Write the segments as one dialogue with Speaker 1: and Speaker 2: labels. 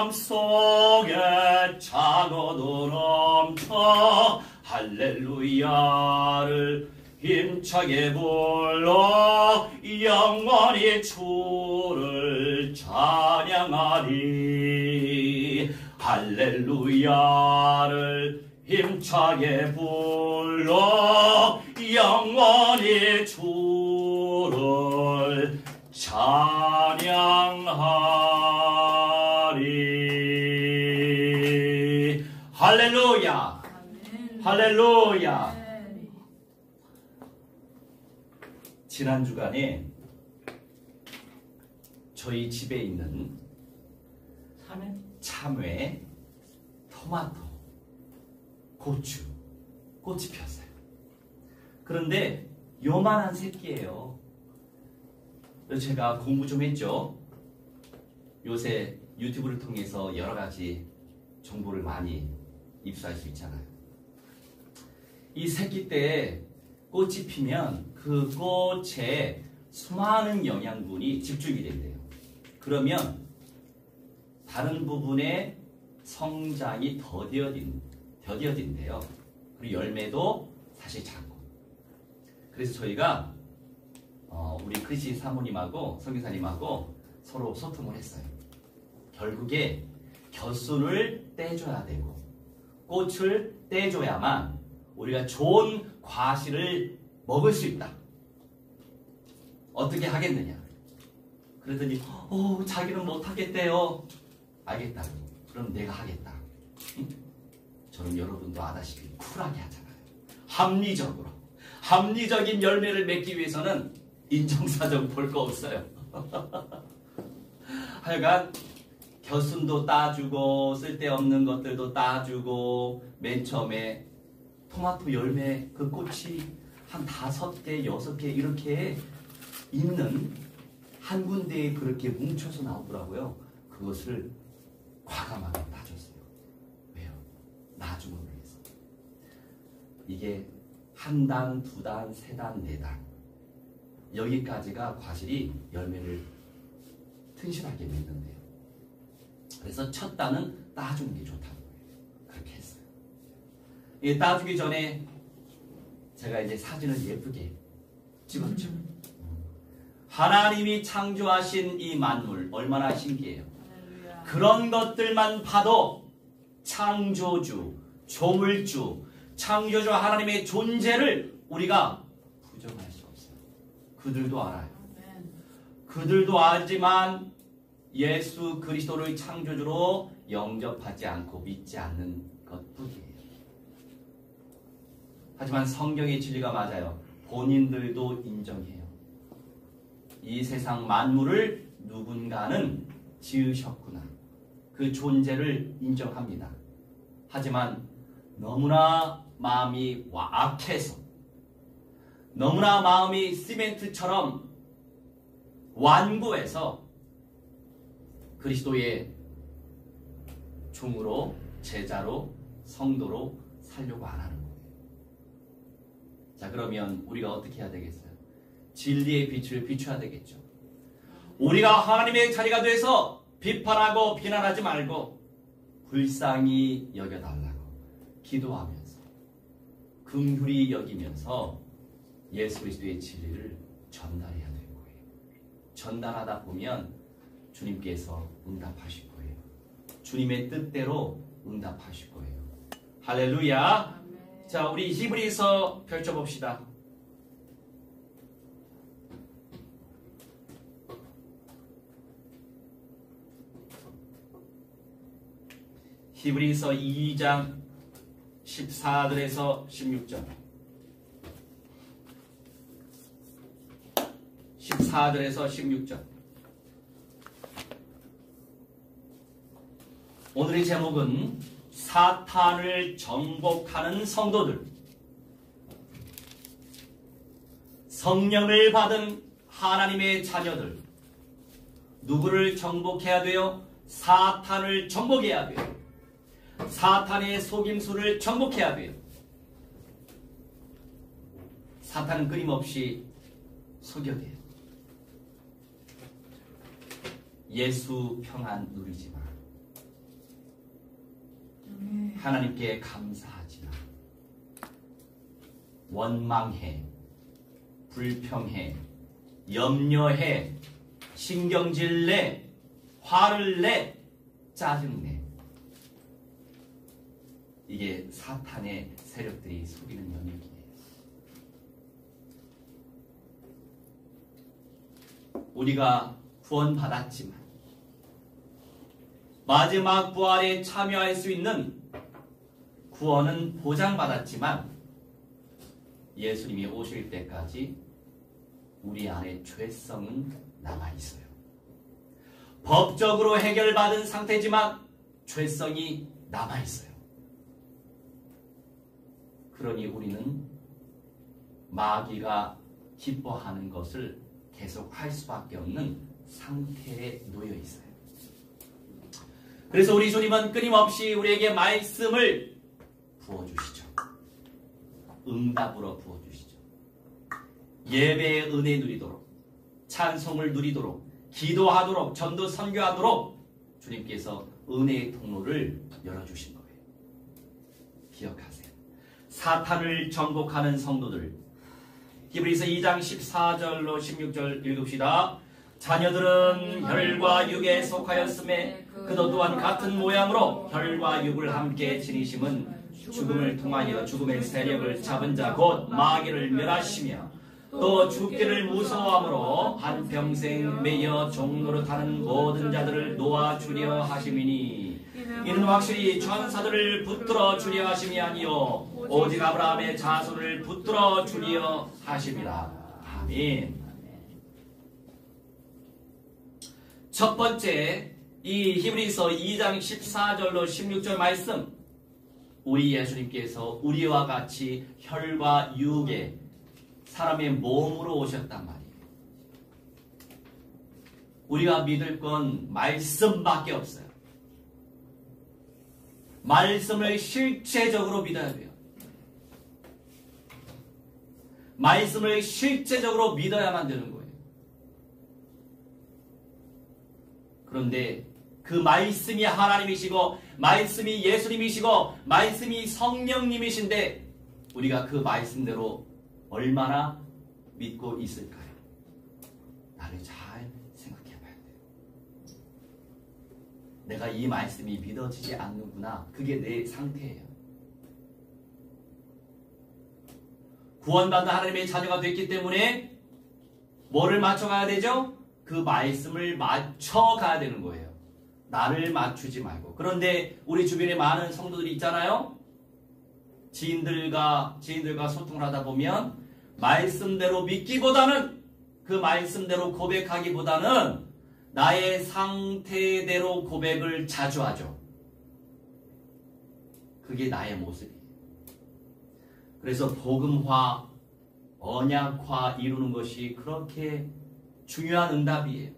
Speaker 1: 마음속에 차고도 넘쳐 할렐루야를 힘차게 불러 영원히 주를 찬양하리. 할렐루야를 힘차게 불러 영원히 주를 찬양하리. 할렐루야. 할렐루야. 지난 주간에 저희 집에 있는 참외, 토마토, 고추, 꽃이 폈어요. 그런데 요만한 새끼예요. 제가 공부 좀 했죠. 요새 유튜브를 통해서 여러 가지 정보를 많이 입수할 수 있잖아요. 이 새끼 때 꽃이 피면 그 꽃에 수많은 영양분이 집중이 된대요. 그러면 다른 부분의 성장이 더뎌진대요. 그리고 열매도 사실 작고. 그래서 저희가 우리 크리스티 사모님하고 성교사님하고 서로 소통을 했어요. 결국에 겨순을 떼줘야 되고 꽃을 떼줘야만 우리가 좋은 과실을 먹을 수 있다. 어떻게 하겠느냐? 그랬더니 자기는 못하겠대요. 알겠다고. 그럼 내가 하겠다. 저는 여러분도 아다시피 쿨하게 하잖아요. 합리적인 열매를 맺기 위해서는 인정사정 볼 거 없어요. 하여간 겨순도 따주고 쓸데없는 것들도 따주고 맨 처음에 토마토 열매 그 꽃이 한 5개, 6개 이렇게 있는 한 군데에 그렇게 뭉쳐서 나오더라고요. 그것을 과감하게 따줬어요. 왜요? 나중을 위해서. 이게 한 단, 2단, 3단, 4단 여기까지가 과실이 열매를 튼실하게 맺는데요. 그래서 첫 단은 따주는 게 좋다는 거예요. 그렇게 했어요. 이 따주기 전에 제가 이제 사진을 예쁘게 찍었죠. 하나님이 창조하신 이 만물 얼마나 신기해요. 그런 것들만 봐도 창조주, 조물주, 창조주 하나님의 존재를 우리가 부정할 수 없어요. 그들도 알아요. 그들도 알지만 예수 그리스도를 창조주로 영접하지 않고 믿지 않는 것뿐이에요. 하지만 성경의 진리가 맞아요. 본인들도 인정해요. 이 세상 만물을 누군가는 지으셨구나. 그 존재를 인정합니다. 하지만 너무나 마음이 악해서, 너무나 마음이 시멘트처럼 완고해서 그리스도의 종으로, 제자로, 성도로 살려고 안 하는 거예요. 자, 그러면 우리가 어떻게 해야 되겠어요? 진리의 빛을 비춰야 되겠죠. 우리가 하나님의 자리가 돼서 비판하고 비난하지 말고 불쌍히 여겨달라고 기도하면서 긍휼히 여기면서 예수 그리스도의 진리를 전달해야 될 거예요. 전달하다 보면 주님께서 응답하실 거예요. 주님의 뜻대로 응답하실 거예요. 할렐루야. 아멘. 자, 우리 히브리서 펼쳐봅시다. 히브리서 2장 14절에서 16절. 14절에서 16절. 오늘의 제목은 사탄을 정복하는 성도들. 성령을 받은 하나님의 자녀들. 누구를 정복해야 돼요? 사탄을 정복해야 돼요. 사탄의 속임수를 정복해야 돼요. 사탄은 끊임없이 속여대요. 예수 평안 누리지 마. 하나님께 감사하지만 원망해, 불평해, 염려해, 신경질 내, 화를 내, 짜증내. 이게 사탄의 세력들이 속이는 영역이에요. 우리가 구원받았지만 마지막 부활에 참여할 수 있는 구원은 보장받았지만 예수님이 오실 때까지 우리 안에 죄성은 남아있어요. 법적으로 해결받은 상태지만 죄성이 남아있어요. 그러니 우리는 마귀가 기뻐하는 것을 계속 할 수밖에 없는 상태에 놓여 있어요. 그래서 우리 주님은 끊임없이 우리에게 말씀을 부어주시죠. 응답으로 부어주시죠. 예배의 은혜 누리도록, 찬송을 누리도록, 기도하도록, 전도 선교하도록 주님께서 은혜의 통로를 열어주신 거예요. 기억하세요. 사탄을 정복하는 성도들, 히브리서 2장 14절로 16절 읽읍시다. 자녀들은 혈과 육에 속하였음에 그도 또한 같은 모양으로 혈과 육을 함께 지니심은 죽음을 통하여 죽음의 세력을 잡은 자 곧 마귀를 멸하시며 또 죽기를 무서워함으로 한평생 매여 종노릇하는 모든 자들을 놓아주려 하심이니 이는 확실히 천사들을 붙들어 주려 하심이 아니요 오직 아브라함의 자손을 붙들어 주려 하심이라. 아멘. 첫 번째, 이 히브리서 2장 14절로 16절 말씀, 우리 예수님께서 우리와 같이 혈과 육의 사람의 몸으로 오셨단 말이에요. 우리가 믿을 건 말씀밖에 없어요. 말씀을 실체적으로 믿어야 돼요. 말씀을 실제적으로 믿어야만 되는 거예요. 그런데 그 말씀이 하나님이시고 말씀이 예수님이시고 말씀이 성령님이신데 우리가 그 말씀대로 얼마나 믿고 있을까요? 나를 잘 생각해 봐야 돼요. 내가 이 말씀이 믿어지지 않는구나. 그게 내 상태예요. 구원받은 하나님의 자녀가 됐기 때문에 뭐를 맞춰가야 되죠? 그 말씀을 맞춰가야 되는 거예요. 나를 맞추지 말고. 그런데 우리 주변에 많은 성도들이 있잖아요. 지인들과 소통을 하다 보면 말씀대로 믿기보다는 그 말씀대로 고백하기보다는 나의 상태대로 고백을 자주 하죠. 그게 나의 모습이에요. 그래서 복음화, 언약화 이루는 것이 그렇게 중요한 응답이에요.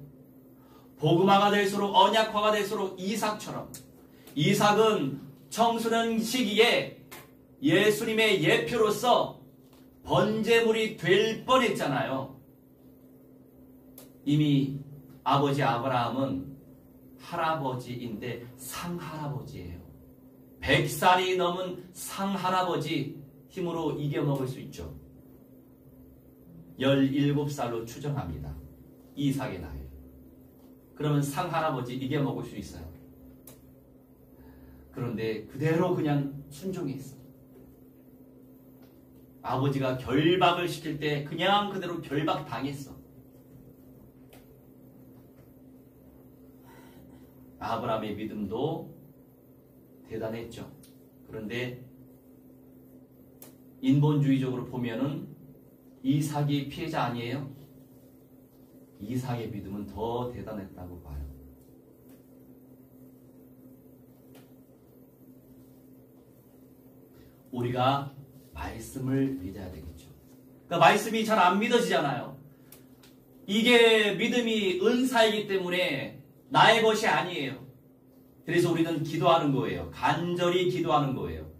Speaker 1: 복음화가 될수록 언약화가 될수록 이삭처럼, 이삭은 청소년 시기에 예수님의 예표로서 번제물이 될 뻔했잖아요. 이미 아버지 아브라함은 할아버지인데 상할아버지예요. 100살이 넘은 상할아버지 힘으로 이겨먹을 수 있죠. 17살로 추정합니다. 이삭의 나이. 그러면 상할아버지 이겨먹을 수 있어요. 그런데 그대로 그냥 순종했어. 아버지가 결박을 시킬 때 그냥 그대로 결박 당했어. 아브라함의 믿음도 대단했죠. 그런데 인본주의적으로 보면은 이삭이 피해자 아니에요? 이삭의 믿음은 더 대단했다고 봐요. 우리가 말씀을 믿어야 되겠죠. 그러니까 말씀이 잘 안 믿어지잖아요. 이게 믿음이 은사이기 때문에 나의 것이 아니에요. 그래서 우리는 기도하는 거예요. 간절히 기도하는 거예요.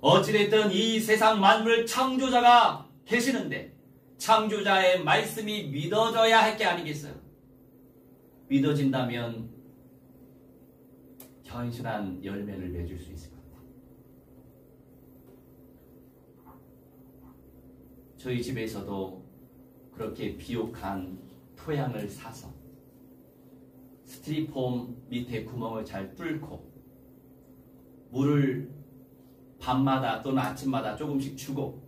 Speaker 1: 어찌됐든 이 세상 만물 창조자가 계시는데 창조자의 말씀이 믿어져야 할 게 아니겠어요? 믿어진다면 견실한 열매를 맺을 수 있을 것 같아요. 저희 집에서도 그렇게 비옥한 토양을 사서 스티로폼 밑에 구멍을 잘 뚫고 물을 밤마다 또는 아침마다 조금씩 주고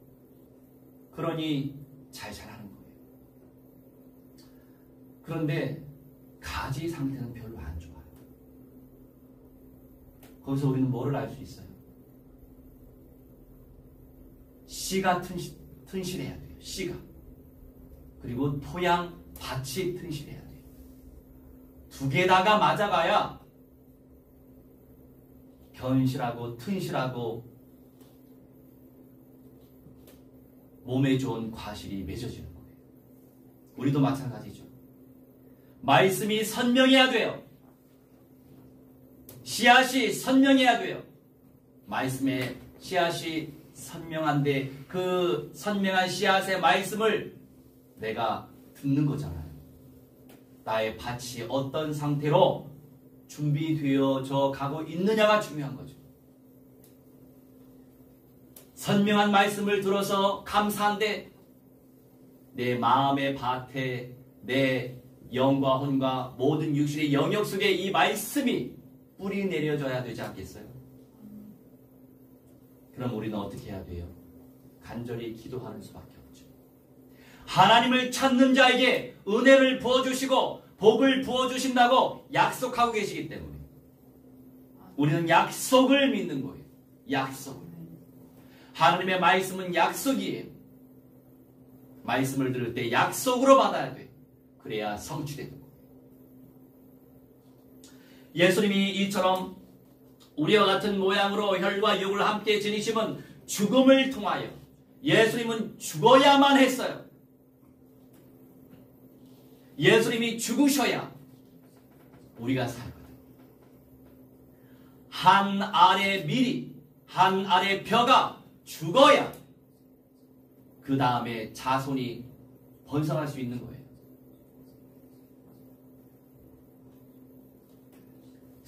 Speaker 1: 그러니 잘 자라는 거예요. 그런데 가지 상태는 별로 안 좋아요. 거기서 우리는 뭐를 알 수 있어요? 씨가 튼실해야 돼요. 씨가. 그리고 토양 밭이 튼실해야 돼요. 두 개 다가 맞아가야 견실하고 튼실하고 몸에 좋은 과실이 맺어지는 거예요. 우리도 마찬가지죠. 말씀이 선명해야 돼요. 씨앗이 선명해야 돼요. 말씀의 씨앗이 선명한데 그 선명한 씨앗의 말씀을 내가 듣는 거잖아요. 나의 밭이 어떤 상태로 준비되어져 가고 있느냐가 중요한 거죠. 선명한 말씀을 들어서 감사한데 내 마음의 밭에 내 영과 혼과 모든 육신의 영역 속에 이 말씀이 뿌리 내려져야 되지 않겠어요? 그럼 우리는 어떻게 해야 돼요? 간절히 기도하는 수밖에 없죠. 하나님을 찾는 자에게 은혜를 부어주시고 복을 부어주신다고 약속하고 계시기 때문에 우리는 약속을 믿는 거예요. 약속을. 하나님의 말씀은 약속이에요. 말씀을 들을 때 약속으로 받아야 돼. 그래야 성취되는 거예요. 예수님이 이처럼 우리와 같은 모양으로 혈과 육을 함께 지니심은 죽음을 통하여 예수님은 죽어야만 했어요. 예수님이 죽으셔야 우리가 살거든요. 한 알의 밀이, 한 알의 벼가 죽어야 그 다음에 자손이 번성할 수 있는 거예요.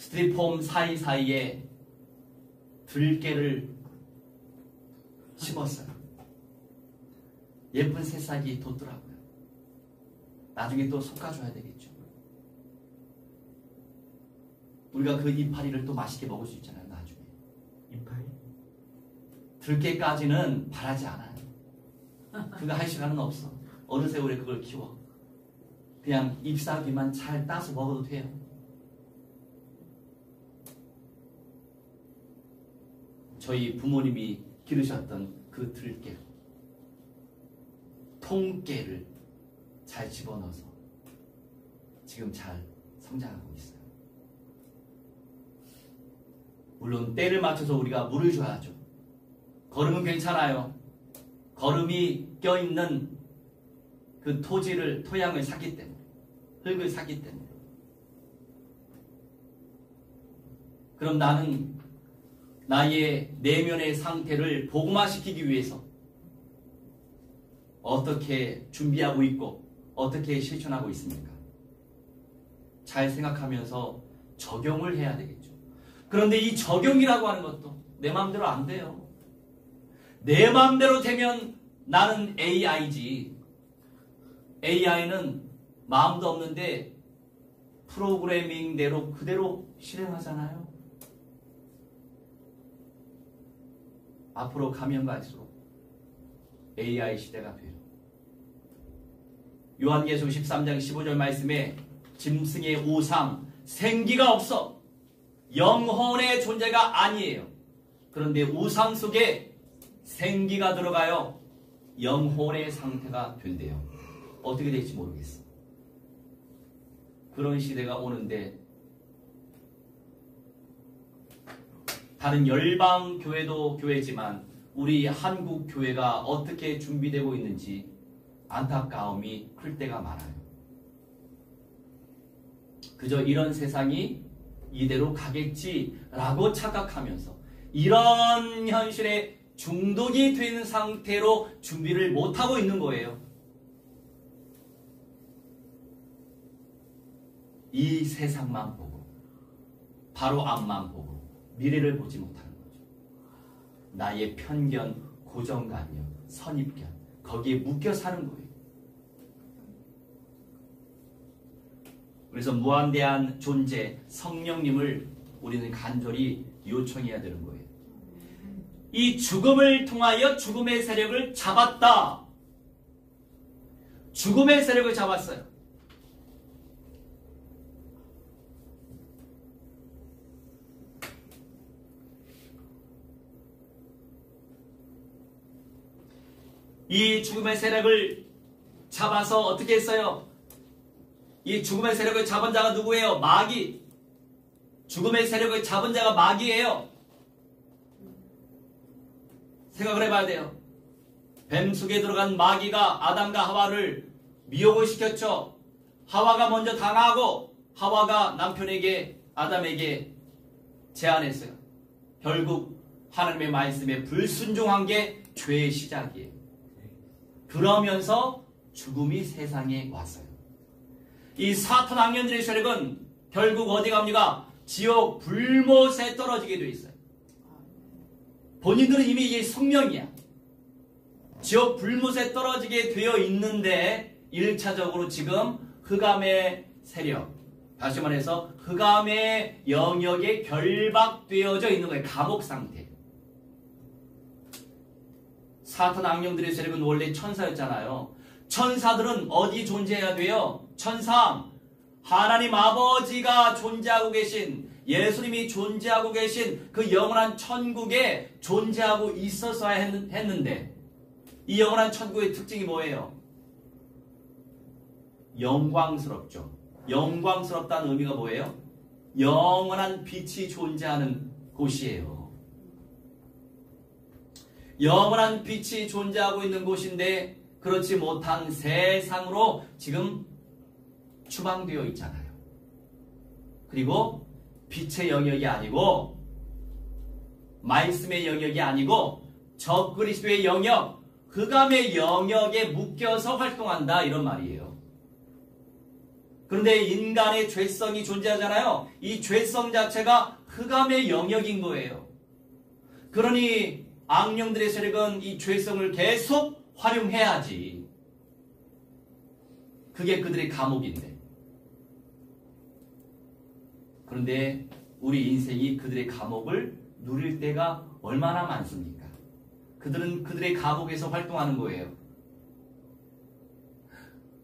Speaker 1: 스티로폼 사이사이에 들깨를 심었어요. 예쁜 새싹이 돋더라고요. 나중에 또 솎아줘야 되겠죠. 우리가 그 이파리를 또 맛있게 먹을 수 있잖아요. 나중에.
Speaker 2: 이파리?
Speaker 1: 들깨까지는 바라지 않아요. 그거 할 시간은 없어. 어느 세월에 그걸 키워. 그냥 잎사귀만 잘 따서 먹어도 돼요. 저희 부모님이 기르셨던 그 들깨, 통깨를 잘 집어넣어서 지금 잘 성장하고 있어요. 물론 때를 맞춰서 우리가 물을 줘야죠. 거름은 괜찮아요. 거름이 껴있는 그 토양을 샀기 때문에, 흙을 샀기 때문에. 그럼 나는 나의 내면의 상태를 복음화시키기 위해서 어떻게 준비하고 있고 어떻게 실천하고 있습니까? 잘 생각하면서 적용을 해야 되겠죠. 그런데 이 적용이라고 하는 것도 내 마음대로 안 돼요. 내 마음대로 되면 나는 AI지. AI는 마음도 없는데 프로그래밍대로 그대로 실행하잖아요. 앞으로 가면 갈수록 AI 시대가 돼요. 요한계시록 13장 15절 말씀에 짐승의 우상, 생기가 없어. 영혼의 존재가 아니에요. 그런데 우상 속에 생기가 들어가요. 영혼의 상태가 된대요. 어떻게 될지 모르겠어. 그런 시대가 오는데 다른 열방 교회도 교회지만 우리 한국 교회가 어떻게 준비되고 있는지 안타까움이 클 때가 많아요. 그저 이런 세상이 이대로 가겠지라고 착각하면서 이런 현실에 중독이 되는 상태로 준비를 못하고 있는 거예요. 이 세상만 보고 바로 앞만 보고 미래를 보지 못하는 거죠. 나의 편견, 고정관념, 선입견 거기에 묶여 사는 거예요. 그래서 무한대한 존재 성령님을 우리는 간절히 요청해야 되는 거예요. 이 죽음을 통하여 죽음의 세력을 잡았다. 죽음의 세력을 잡았어요. 이 죽음의 세력을 잡아서 어떻게 했어요? 이 죽음의 세력을 잡은 자가 누구예요? 마귀. 죽음의 세력을 잡은 자가 마귀예요. 생각을 해봐야 돼요. 뱀 속에 들어간 마귀가 아담과 하와를 미혹을 시켰죠. 하와가 먼저 당하고 하와가 남편에게 아담에게 제안했어요. 결국 하나님의 말씀에 불순종한 게 죄의 시작이에요. 그러면서 죽음이 세상에 왔어요. 이 사탄 악령들의 세력은 결국 어디 갑니까? 지옥 불못에 떨어지게 되어 있어요. 본인들은 이미 이게 성령이야. 지옥 불못에 떨어지게 되어 있는데 1차적으로 지금 흑암의 세력, 다시 말해서 흑암의 영역에 결박되어져 있는 거예요. 감옥 상태. 사탄 악령들의 세력은 원래 천사였잖아요. 천사들은 어디 존재해야 돼요? 천상. 하나님 아버지가 존재하고 계신, 예수님이 존재하고 계신 그 영원한 천국에 존재하고 있었어야 했는데, 이 영원한 천국의 특징이 뭐예요? 영광스럽죠. 영광스럽다는 의미가 뭐예요? 영원한 빛이 존재하는 곳이에요. 영원한 빛이 존재하고 있는 곳인데 그렇지 못한 세상으로 지금 추방되어 있잖아요. 그리고 빛의 영역이 아니고 말씀의 영역이 아니고 적그리스도의 영역, 흑암의 영역에 묶여서 활동한다 이런 말이에요. 그런데 인간의 죄성이 존재하잖아요. 이 죄성 자체가 흑암의 영역인 거예요. 그러니 악령들의 세력은 이 죄성을 계속 활용해야지. 그게 그들의 감옥인데. 그런데 우리 인생이 그들의 감옥을 누릴 때가 얼마나 많습니까? 그들은 그들의 감옥에서 활동하는 거예요.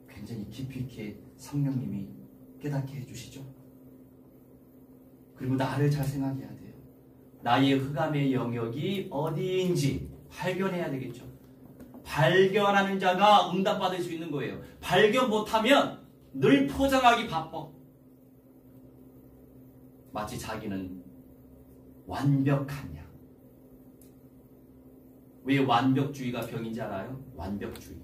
Speaker 1: 굉장히 깊이 있게 성령님이 깨닫게 해주시죠. 그리고 나를 잘 생각해야 돼요. 나의 흑암의 영역이 어디인지 발견해야 되겠죠. 발견하는 자가 응답받을 수 있는 거예요. 발견 못하면 늘 포장하기 바빠. 마치 자기는 완벽한 양. 왜 완벽주의가 병인지 알아요? 완벽주의.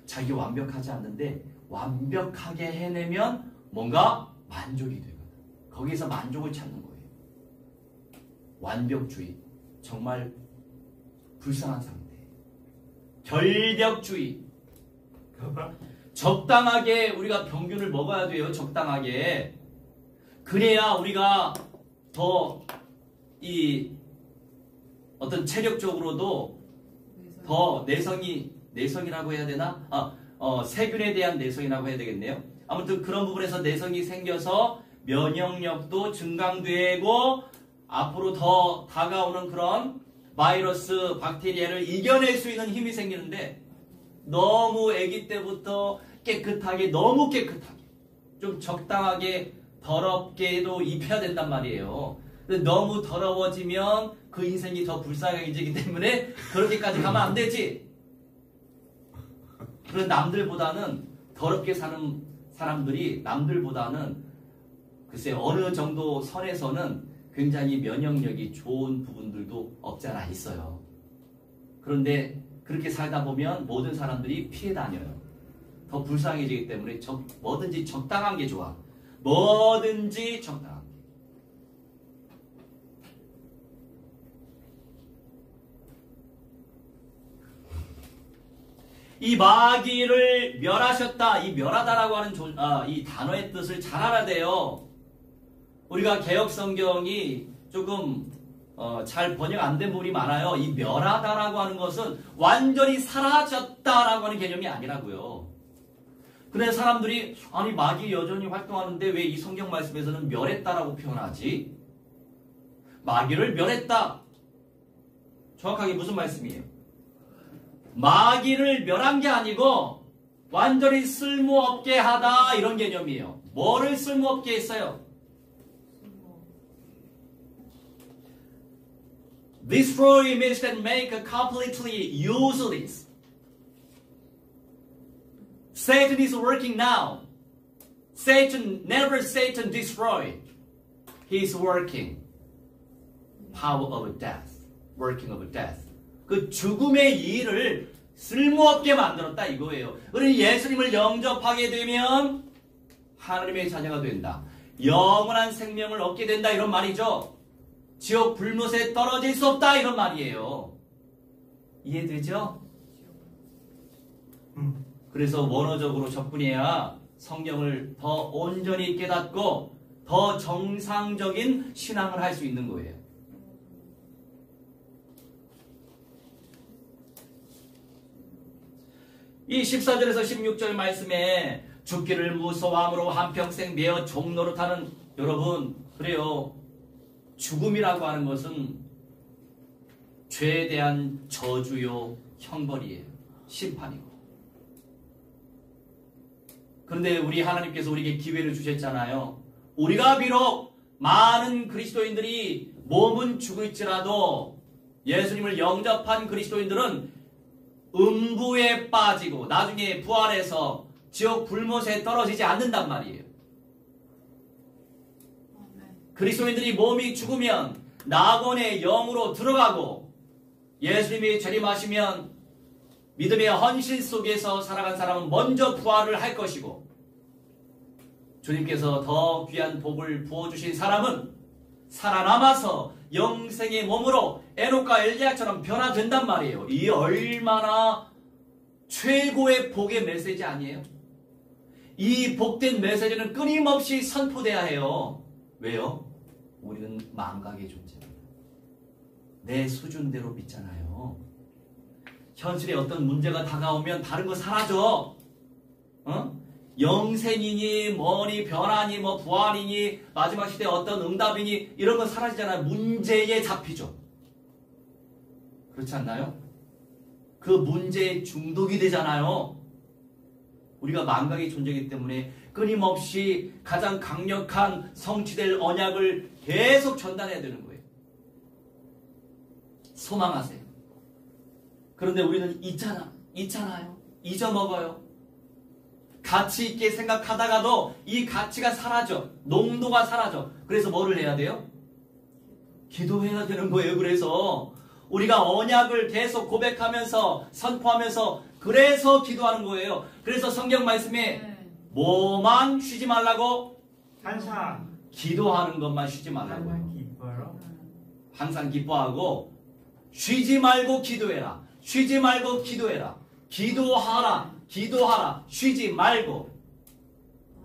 Speaker 1: 자기가 완벽하지 않는데 완벽하게 해내면 뭔가 만족이 되거든. 거기서 만족을 찾는 거예요. 완벽주의. 정말 불쌍한 상태. 결벽주의. 적당하게 우리가 평균을 먹어야 돼요. 적당하게. 그래야 우리가 더 이 어떤 체력적으로도 더 내성이라고 해야 되나? 세균에 대한 내성이라고 해야 되겠네요. 아무튼 그런 부분에서 내성이 생겨서 면역력도 증강되고 앞으로 더 다가오는 그런 바이러스, 박테리아를 이겨낼 수 있는 힘이 생기는데 너무 아기 때부터 깨끗하게, 너무 깨끗하게, 좀 적당하게 더럽게도 입혀야 된단 말이에요. 근데 너무 더러워지면 그 인생이 더 불쌍해지기 때문에 그렇게까지 가면 안 되지. 그런 남들보다는 더럽게 사는 사람들이 남들보다는 글쎄 어느 정도 선에서는 굉장히 면역력이 좋은 부분들도 없지 않아 있어요. 그런데 그렇게 살다 보면 모든 사람들이 피해 다녀요. 더 불쌍해지기 때문에 뭐든지 적당한 게 좋아. 뭐든지 적당한 게. 이 마귀를 멸하셨다. 이 멸하다라고 하는 이 단어의 뜻을 잘 알아야 돼요. 우리가 개혁성경이 조금 잘 번역 안 된 부분이 많아요. 이 멸하다라고 하는 것은 완전히 사라졌다라고 하는 개념이 아니라고요. 근데 사람들이 아니 마귀 여전히 활동하는데 왜 이 성경 말씀에서는 멸했다라고 표현하지? 마귀를 멸했다. 정확하게 무슨 말씀이에요? 마귀를 멸한 게 아니고 완전히 쓸모없게 하다 이런 개념이에요. 뭐를 쓸모없게 했어요? Destroy means that make completely useless. Satan is working now. Satan destroy. He is working. Power of death. Working of death. 그 죽음의 일을 쓸모없게 만들었다 이거예요. 그러니 예수님을 영접하게 되면 하나님의 자녀가 된다. 영원한 생명을 얻게 된다 이런 말이죠. 지옥 불못에 떨어질 수 없다 이런 말이에요. 이해되죠? 그래서 원어적으로 접근해야 성경을 더 온전히 깨닫고 더 정상적인 신앙을 할 수 있는 거예요. 이 14절에서 16절 말씀에 죽기를 무서워함으로 한평생 매어 종노릇하는 여러분 그래요. 죽음이라고 하는 것은 죄에 대한 저주요 형벌이에요. 심판이고. 그런데 우리 하나님께서 우리에게 기회를 주셨잖아요. 우리가 비록 많은 그리스도인들이 몸은 죽을지라도 예수님을 영접한 그리스도인들은 음부에 빠지고 나중에 부활해서 지옥 불못에 떨어지지 않는단 말이에요. 그리스도인들이 몸이 죽으면 낙원의 영으로 들어가고 예수님이 재림하시면 믿음의 헌신 속에서 살아간 사람은 먼저 부활을 할 것이고 주님께서 더 귀한 복을 부어주신 사람은 살아남아서 영생의 몸으로 에녹과 엘리야처럼 변화된단 말이에요. 이 얼마나 최고의 복의 메시지 아니에요? 이 복된 메시지는 끊임없이 선포돼야 해요. 왜요? 우리는 망각의 존재입니다. 내 수준대로 믿잖아요. 현실에 어떤 문제가 다가오면 다른 거 사라져. 영생이니 뭐니 변화니 뭐 부활이니 마지막 시대에 어떤 응답이니 이런 건 사라지잖아요. 문제에 잡히죠. 그렇지 않나요? 그 문제에 중독이 되잖아요. 우리가 망각의 존재이기 때문에 끊임없이 가장 강력한 성취될 언약을 계속 전달해야 되는 거예요. 소망하세요. 그런데 우리는 있잖아요. 잊어먹어요. 가치 있게 생각하다가도 이 가치가 사라져. 농도가 사라져. 그래서 뭐를 해야 돼요? 기도해야 되는 거예요. 그래서 우리가 언약을 계속 고백하면서 선포하면서 그래서 기도하는 거예요. 그래서 성경 말씀에 뭐만 쉬지 말라고?
Speaker 2: 항상
Speaker 1: 기도하는 것만 쉬지 말라고.
Speaker 2: 항상 기뻐요.
Speaker 1: 항상 기뻐하고 쉬지 말고 기도해라. 쉬지 말고 기도해라. 기도하라. 쉬지 말고.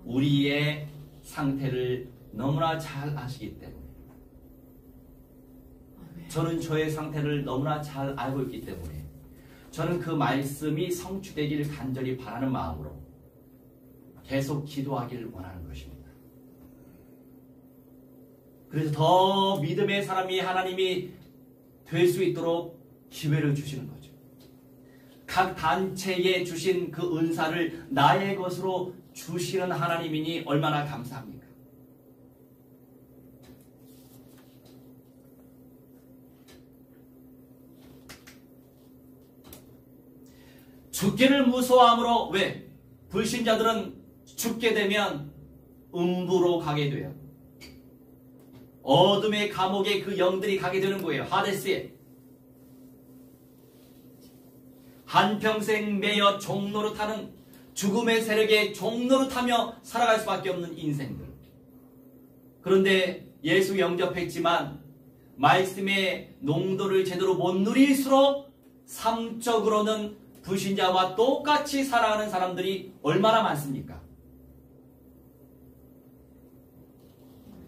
Speaker 1: 우리의 상태를 너무나 잘 아시기 때문에 저는 저의 상태를 너무나 잘 알고 있기 때문에 저는 그 말씀이 성취되기를 간절히 바라는 마음으로 계속 기도하기를 원하는 것입니다. 그래서 더 믿음의 사람이 하나님이 될 수 있도록 기회를 주시는 거죠. 각 단체에 주신 그 은사를 나의 것으로 주시는 하나님이니 얼마나 감사합니까? 죽기를 무서워함으로 왜? 불신자들은 죽게 되면 음부로 가게 돼요. 어둠의 감옥에 그 영들이 가게 되는 거예요. 하데스에. 한평생 매여 종노릇하는 죽음의 세력에 종노릇하며 살아갈 수밖에 없는 인생들. 그런데 예수 영접했지만 말씀의 농도를 제대로 못 누릴수록 삶적으로는 불신자와 똑같이 살아가는 사람들이 얼마나 많습니까?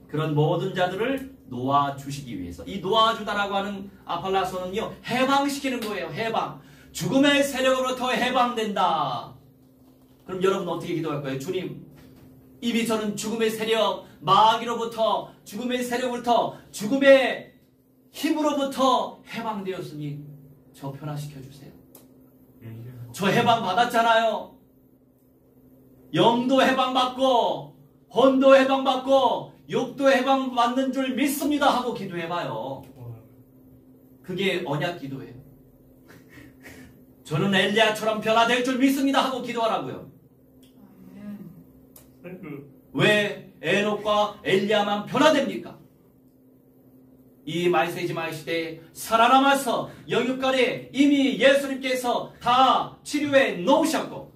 Speaker 1: 그런 모든 자들을 놓아주시기 위해서. 이 놓아주다라고 하는 아폴라소는요, 해방시키는 거예요. 해방. 죽음의 세력으로부터 해방된다. 그럼 여러분 어떻게 기도할 거예요? 주님, 이미 저는 죽음의 세력, 마귀로부터, 죽음의 세력으로부터, 죽음의 힘으로부터 해방되었으니 저 변화시켜 주세요. 저 해방 받았잖아요. 영도 해방받고 혼도 해방받고 육도 해방받는 줄 믿습니다 하고 기도해봐요. 그게 언약 기도예요. 저는 엘리야처럼 변화될 줄 믿습니다 하고 기도하라고요. 왜 에녹과 엘리야만 변화됩니까? 이 말세지마의 시대에 살아남아서 영육간에 이미 예수님께서 다 치료해 놓으셨고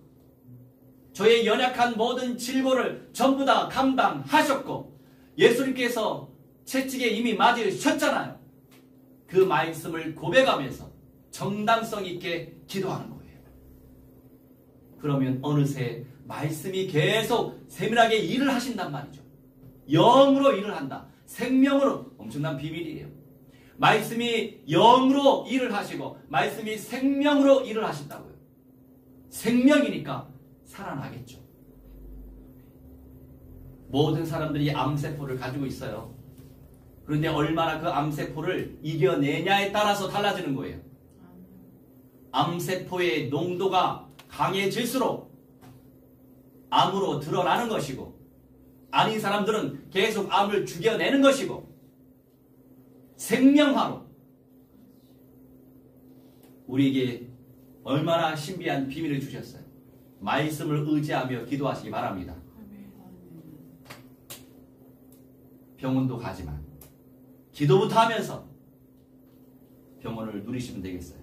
Speaker 1: 저의 연약한 모든 질고를 전부 다 감당하셨고 예수님께서 채찍에 이미 맞으셨잖아요. 그 말씀을 고백하면서 정당성 있게 기도하는 거예요. 그러면 어느새 말씀이 계속 세밀하게 일을 하신단 말이죠. 영으로 일을 한다. 생명으로. 엄청난 비밀이에요. 말씀이 영으로 일을 하시고 말씀이 생명으로 일을 하신다고요. 생명이니까 살아나겠죠. 모든 사람들이 암세포를 가지고 있어요. 그런데 얼마나 그 암세포를 이겨내냐에 따라서 달라지는 거예요. 암세포의 농도가 강해질수록 암으로 드러나는 것이고 아닌 사람들은 계속 암을 죽여내는 것이고 생명화로 우리에게 얼마나 신비한 비밀을 주셨어요. 말씀을 의지하며 기도하시기 바랍니다. 병원도 가지만 기도부터 하면서 병원을 누리시면 되겠어요.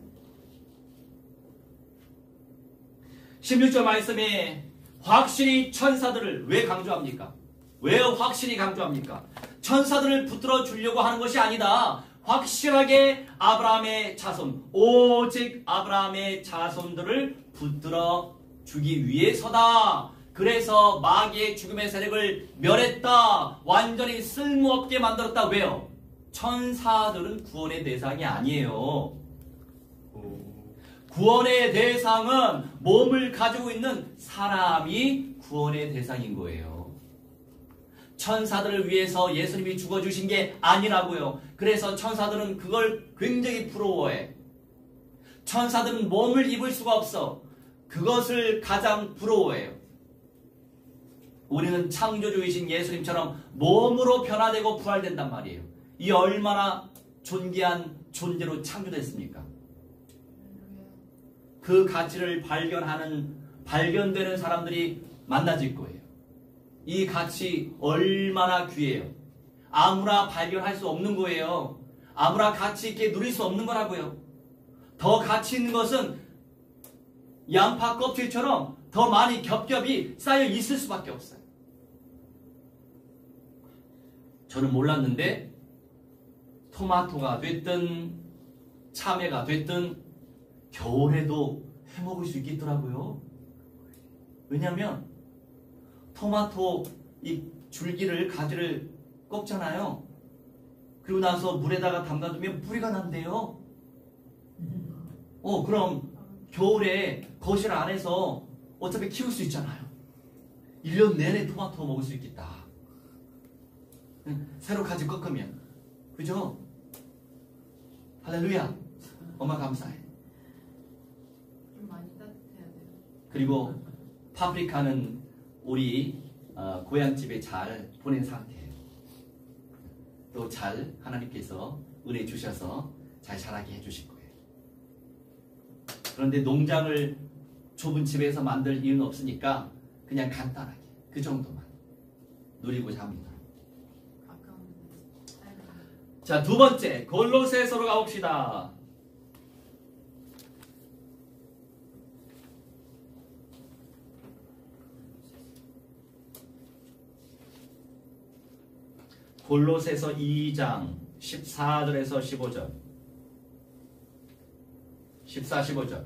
Speaker 1: 16절 말씀에 확실히 천사들을 왜 강조합니까? 왜 확실히 강조합니까? 천사들을 붙들어 주려고 하는 것이 아니다. 확실하게 아브라함의 자손, 오직 아브라함의 자손들을 붙들어 주기 위해서다. 그래서 마귀의 죽음의 세력을 멸했다. 완전히 쓸모없게 만들었다. 왜요? 천사들은 구원의 대상이 아니에요. 구원의 대상은 몸을 가지고 있는 사람이 구원의 대상인 거예요. 천사들을 위해서 예수님이 죽어주신 게 아니라고요. 그래서 천사들은 그걸 굉장히 부러워해. 천사들은 몸을 입을 수가 없어. 그것을 가장 부러워해요. 우리는 창조주이신 예수님처럼 몸으로 변화되고 부활된단 말이에요. 이 얼마나 존귀한 존재로 창조됐습니까? 그 가치를 발견되는 사람들이 만나질 거예요. 이 가치 얼마나 귀해요. 아무나 발견할 수 없는 거예요. 아무나 가치 있게 누릴 수 없는 거라고요. 더 가치 있는 것은 양파 껍질처럼 더 많이 겹겹이 쌓여 있을 수밖에 없어요. 저는 몰랐는데 토마토가 됐든 참외가 됐든 겨울에도 해먹을 수 있겠더라고요. 왜냐하면 토마토 이 줄기를 가지를 꺾잖아요. 그리고 나서 물에다가 담가두면 뿌리가 난대요. 그럼 겨울에 거실 안에서 어차피 키울 수 있잖아요. 1년 내내 토마토 먹을 수 있겠다. 새로 가지 꺾으면. 그죠? 할렐루야. 엄마 감사해.
Speaker 2: 좀 많이 따뜻해야 돼요.
Speaker 1: 그리고 파프리카는 우리 고향집에 잘 보낸 상태예요. 또 잘 하나님께서 은혜 주셔서 잘 자라게 해주실 거예요. 그런데 농장을 좁은 집에서 만들 이유는 없으니까 그냥 간단하게 그 정도만 누리고자 합니다. 자, 두 번째 골로새서로 가봅시다. 골로새서 2장 14절에서 15절 14, 15절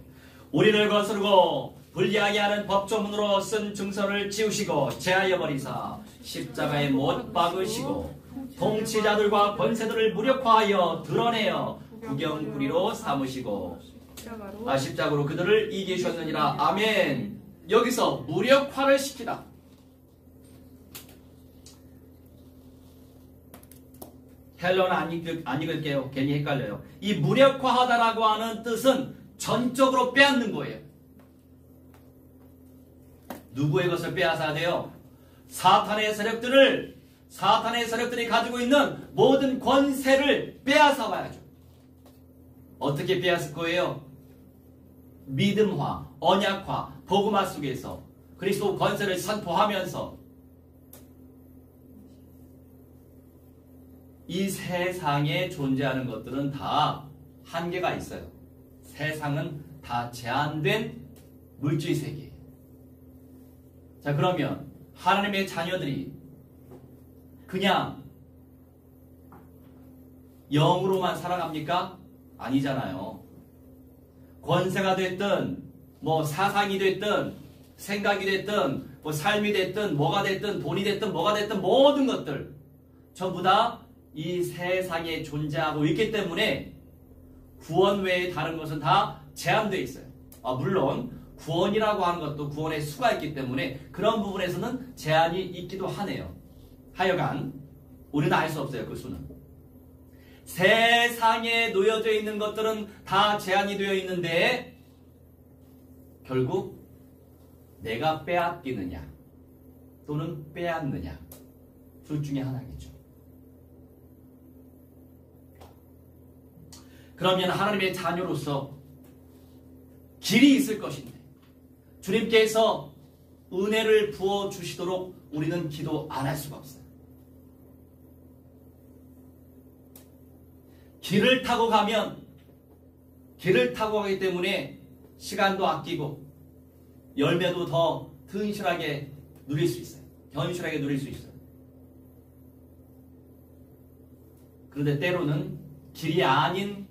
Speaker 1: 우리를 거스르고 불리하게 하는 법조문으로 쓴 증서를 지우시고 제하여 버리사 십자가에 못 박으시고 통치자들과 권세들을 무력화하여 드러내어 구경구리로 삼으시고 십자가로 그들을 이기셨느니라. 아멘. 여기서 무력화를 시키다. 헬러는 안 읽을게요. 괜히 헷갈려요. 이 무력화하다라고 하는 뜻은 전적으로 빼앗는 거예요. 누구의 것을 빼앗아야 돼요? 사탄의 세력들이 가지고 있는 모든 권세를 빼앗아 와야죠. 어떻게 빼앗을 거예요? 믿음화, 언약화, 복음화 속에서 그리스도 권세를 선포하면서 이 세상에 존재하는 것들은 다 한계가 있어요. 세상은 다 제한된 물질 세계예요. 자, 그러면 하나님의 자녀들이 그냥 영으로만 살아갑니까? 아니잖아요. 권세가 됐든 뭐 사상이 됐든 생각이 됐든 뭐 삶이 됐든 뭐가 됐든 돈이 됐든 뭐가 됐든 모든 것들 전부 다 이 세상에 존재하고 있기 때문에 구원 외에 다른 것은 다 제한되어 있어요. 물론 구원이라고 하는 것도 구원의 수가 있기 때문에 그런 부분에서는 제한이 있기도 하네요. 하여간 우리는 알 수 없어요. 그 수는. 세상에 놓여져 있는 것들은 다 제한이 되어 있는데 결국 내가 빼앗기느냐 또는 빼앗느냐 둘 중에 하나겠죠. 그러면 하나님의 자녀로서 길이 있을 것인데 주님께서 은혜를 부어주시도록 우리는 기도 안 할 수가 없어요. 길을 타고 가기 때문에 시간도 아끼고 열매도 더 튼실하게 누릴 수 있어요. 견실하게 누릴 수 있어요. 그런데 때로는 길이 아닌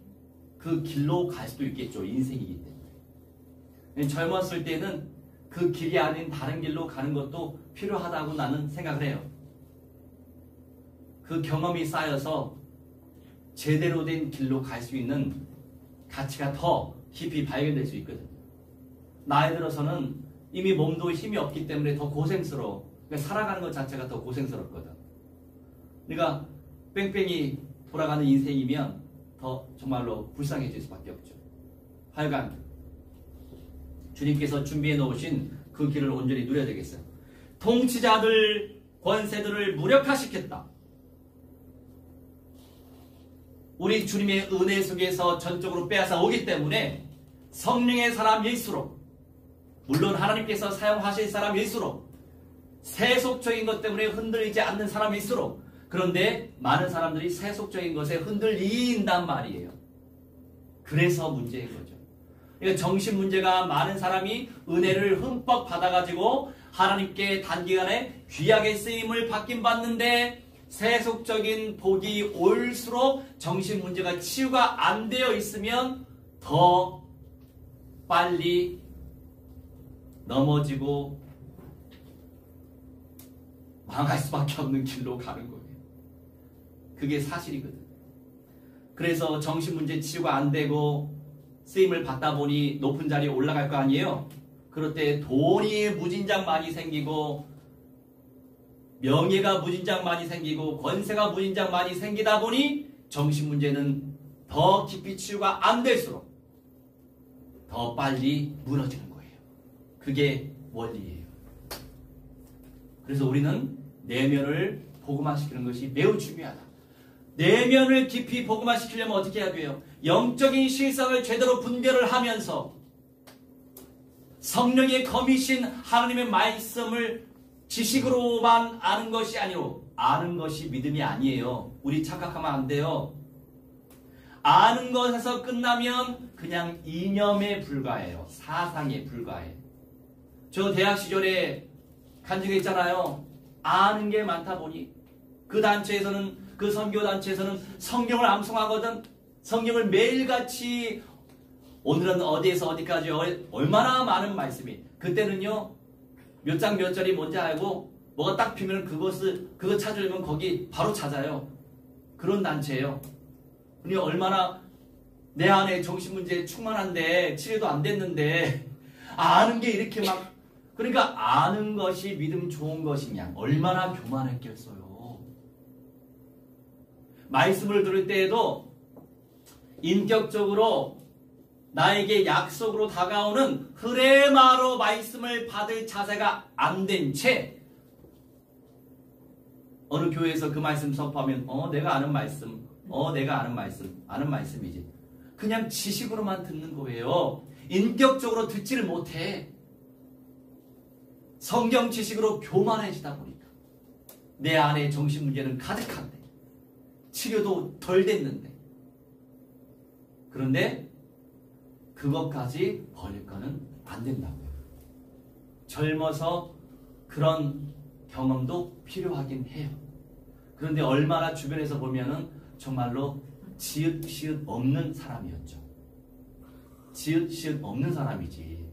Speaker 1: 그 길로 갈 수도 있겠죠. 인생이기 때문에. 젊었을 때는 그 길이 아닌 다른 길로 가는 것도 필요하다고 나는 생각을 해요. 그 경험이 쌓여서 제대로 된 길로 갈 수 있는 가치가 더 깊이 발견될 수 있거든요. 나이 들어서는 이미 몸도 힘이 없기 때문에 더 고생스러워. 그러니까 살아가는 것 자체가 더 고생스럽거든. 그러니까 뺑뺑이 돌아가는 인생이면 더 정말로 불쌍해질 수밖에 없죠. 하여간 주님께서 준비해 놓으신 그 길을 온전히 누려야 되겠어요. 통치자들, 권세들을 무력화시켰다. 우리 주님의 은혜 속에서 전적으로 빼앗아 오기 때문에 성령의 사람일수록 물론 하나님께서 사용하실 사람일수록 세속적인 것 때문에 흔들리지 않는 사람일수록 그런데 많은 사람들이 세속적인 것에 흔들린단 말이에요. 그래서 문제인 거죠. 그러니까 정신 문제가 많은 사람이 은혜를 흠뻑 받아가지고 하나님께 단기간에 귀하게 쓰임을 받긴 받는데 세속적인 복이 올수록 정신 문제가 치유가 안 되어 있으면 더 빨리 넘어지고 망할 수밖에 없는 길로 가는 거예요. 그게 사실이거든. 그래서 정신 문제 치유가 안 되고 쓰임을 받다 보니 높은 자리에 올라갈 거 아니에요. 그럴 때 돈이 무진장 많이 생기고 명예가 무진장 많이 생기고 권세가 무진장 많이 생기다 보니 정신 문제는 더 깊이 치유가 안 될수록 더 빨리 무너지는 거예요. 그게 원리예요. 그래서 우리는 내면을 복음화시키는 것이 매우 중요하다. 내면을 깊이 복음화시키려면 어떻게 해야 돼요? 영적인 실상을 제대로 분별을 하면서 성령의 검이신 하나님의 말씀을 지식으로만 아는 것이 아니고 아는 것이 믿음이 아니에요. 우리 착각하면 안 돼요. 아는 것에서 끝나면 그냥 이념에 불과해요. 사상에 불과해. 저 대학 시절에 간 적이 있잖아요. 아는 게 많다 보니 그 단체에서는 그 선교단체에서는 성경을 암송하거든. 성경을 매일같이 오늘은 어디에서 어디까지 얼마나 많은 말씀이 그때는요 몇 장 몇 절이 뭔지 알고 뭐가 딱 피면 그거 찾으려면 거기 바로 찾아요. 그런 단체예요. 우리 얼마나 내 안에 정신문제에 충만한데 치료도 안 됐는데 아는 게 이렇게 막 그러니까 아는 것이 믿음 좋은 것이냐 얼마나 교만했겠어요. 말씀을 들을 때에도 인격적으로 나에게 약속으로 다가오는 흐레마로 말씀을 받을 자세가 안 된 채 어느 교회에서 그 말씀 선포하면 내가 아는 말씀 내가 아는 말씀이지 그냥 지식으로만 듣는 거예요. 인격적으로 듣지를 못해. 성경 지식으로 교만해지다 보니까 내 안에 정신 문제는 가득한데 치료도 덜 됐는데 그런데 그것까지 버릴거는 안 된다고요. 젊어서 그런 경험도 필요하긴 해요. 그런데 얼마나 주변에서 보면은 정말로 지읒시읒 없는 사람이었죠. 지읒시읒 없는 사람이지.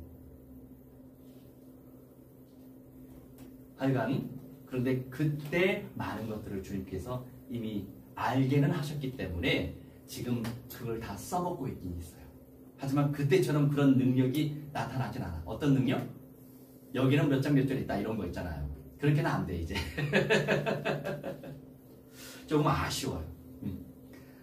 Speaker 1: 하여간 그런데 그때 많은 것들을 주님께서 이미 알게는 하셨기 때문에 지금 그걸 다 써먹고 있긴 있어요. 하지만 그때처럼 그런 능력이 나타나진 않아. 어떤 능력? 여기는 몇 장 몇 절 있다 이런 거 있잖아요. 그렇게는 안 돼 이제. 조금 아쉬워요.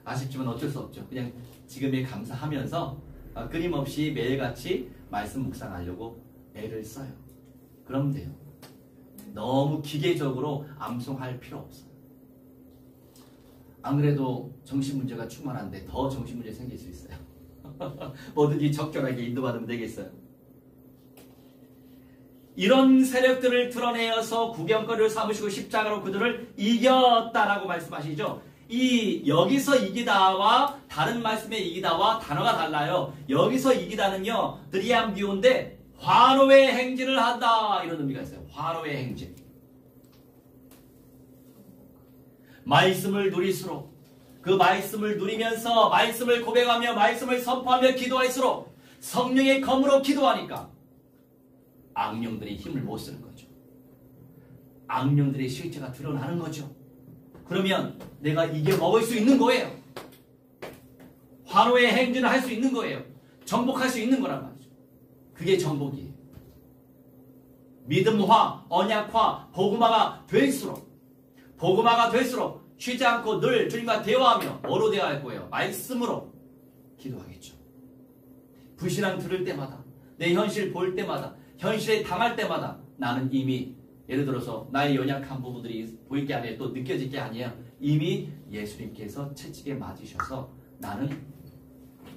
Speaker 1: 아쉽지만 어쩔 수 없죠. 그냥 지금에 감사하면서 끊임없이 매일같이 말씀 묵상하려고 애를 써요. 그럼 돼요. 너무 기계적으로 암송할 필요 없어요. 안 그래도 정신문제가 충만한데 더 정신문제 생길 수 있어요. 뭐든지 적절하게 인도받으면 되겠어요. 이런 세력들을 드러내어서 구경거리를 삼으시고 십자가로 그들을 이겼다라고 말씀하시죠. 여기서 이기다와 다른 말씀의 이기다와 단어가 달라요. 여기서 이기다는요. 드리암디오인데 환호의 행진을 한다 이런 의미가 있어요. 환호의 행진. 말씀을 누릴수록 그 말씀을 누리면서 말씀을 고백하며 말씀을 선포하며 기도할수록 성령의 검으로 기도하니까 악령들이 힘을 못 쓰는 거죠. 악령들의 실체가 드러나는 거죠. 그러면 내가 이게 먹을 수 있는 거예요. 환호의 행진을 할 수 있는 거예요. 정복할 수 있는 거란 말이죠. 그게 정복이에요. 믿음화, 언약화, 복음화가 될수록 쉬지 않고 늘 주님과 대화하며 뭐로 대화할 거예요? 말씀으로 기도하겠죠. 불신앙 들을 때마다 내 현실 볼 때마다 현실에 당할 때마다 나는 이미 예를 들어서 나의 연약한 부분들이 보일 게 아니에요. 또 느껴질 게 아니에요. 이미 예수님께서 채찍에 맞으셔서 나는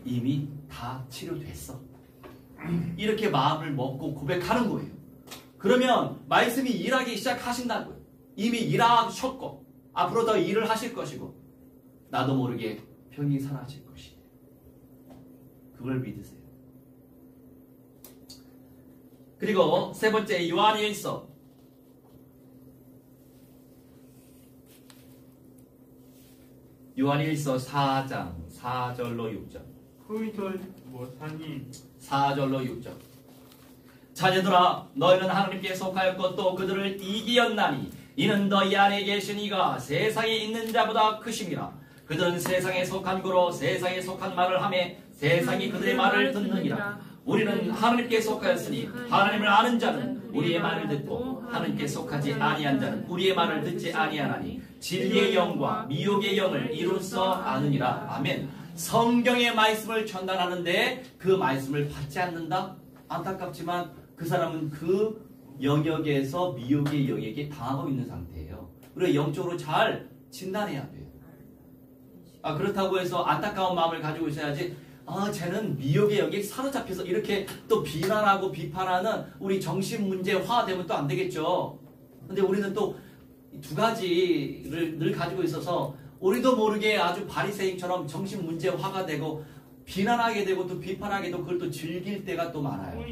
Speaker 1: 이미 다 치료됐어. 이렇게 마음을 먹고 고백하는 거예요. 그러면 말씀이 일하기 시작하신다고요. 이미 일하셨고 앞으로 더 일을 하실 것이고 나도 모르게 병이 사라질 것이에요. 그걸 믿으세요. 그리고 세 번째 요한일서 4장 4절로 6절.
Speaker 3: 후이절 못하니
Speaker 1: 4절로 6절. 자녀들아 너희는 하나님께 속하였고 또 그들을 이기었나니 이는 너희 안에 계신 이가 세상에 있는 자보다 크심이라. 그들은 세상에 속한 거로 세상에 속한 말을 하며 세상이 그들의 말을 듣느니라. 우리는 하나님께 속하였으니 하나님을 아는 자는 우리의 말을 듣고 하나님께 속하지 아니한 자는 우리의 말을 듣지 아니하나니 진리의 영과 미혹의 영을 이로써 아느니라. 아멘. 성경의 말씀을 전달하는데 그 말씀을 받지 않는다? 안타깝지만 그 사람은 그 영역에서 미혹의 영역에 당하고 있는 상태예요. 그리고 영적으로 잘 진단해야 돼요. 그렇다고 해서 안타까운 마음을 가지고 있어야지 쟤는 미혹의 영역에 사로잡혀서 이렇게 또 비난하고 비판하는 우리 정신문제화 되면 또 안 되겠죠. 근데 우리는 또 두 가지를 늘 가지고 있어서 우리도 모르게 아주 바리새인처럼 정신문제화가 되고 비난하게 되고 또 비판하게 되고 그걸 또 즐길 때가 또 많아요.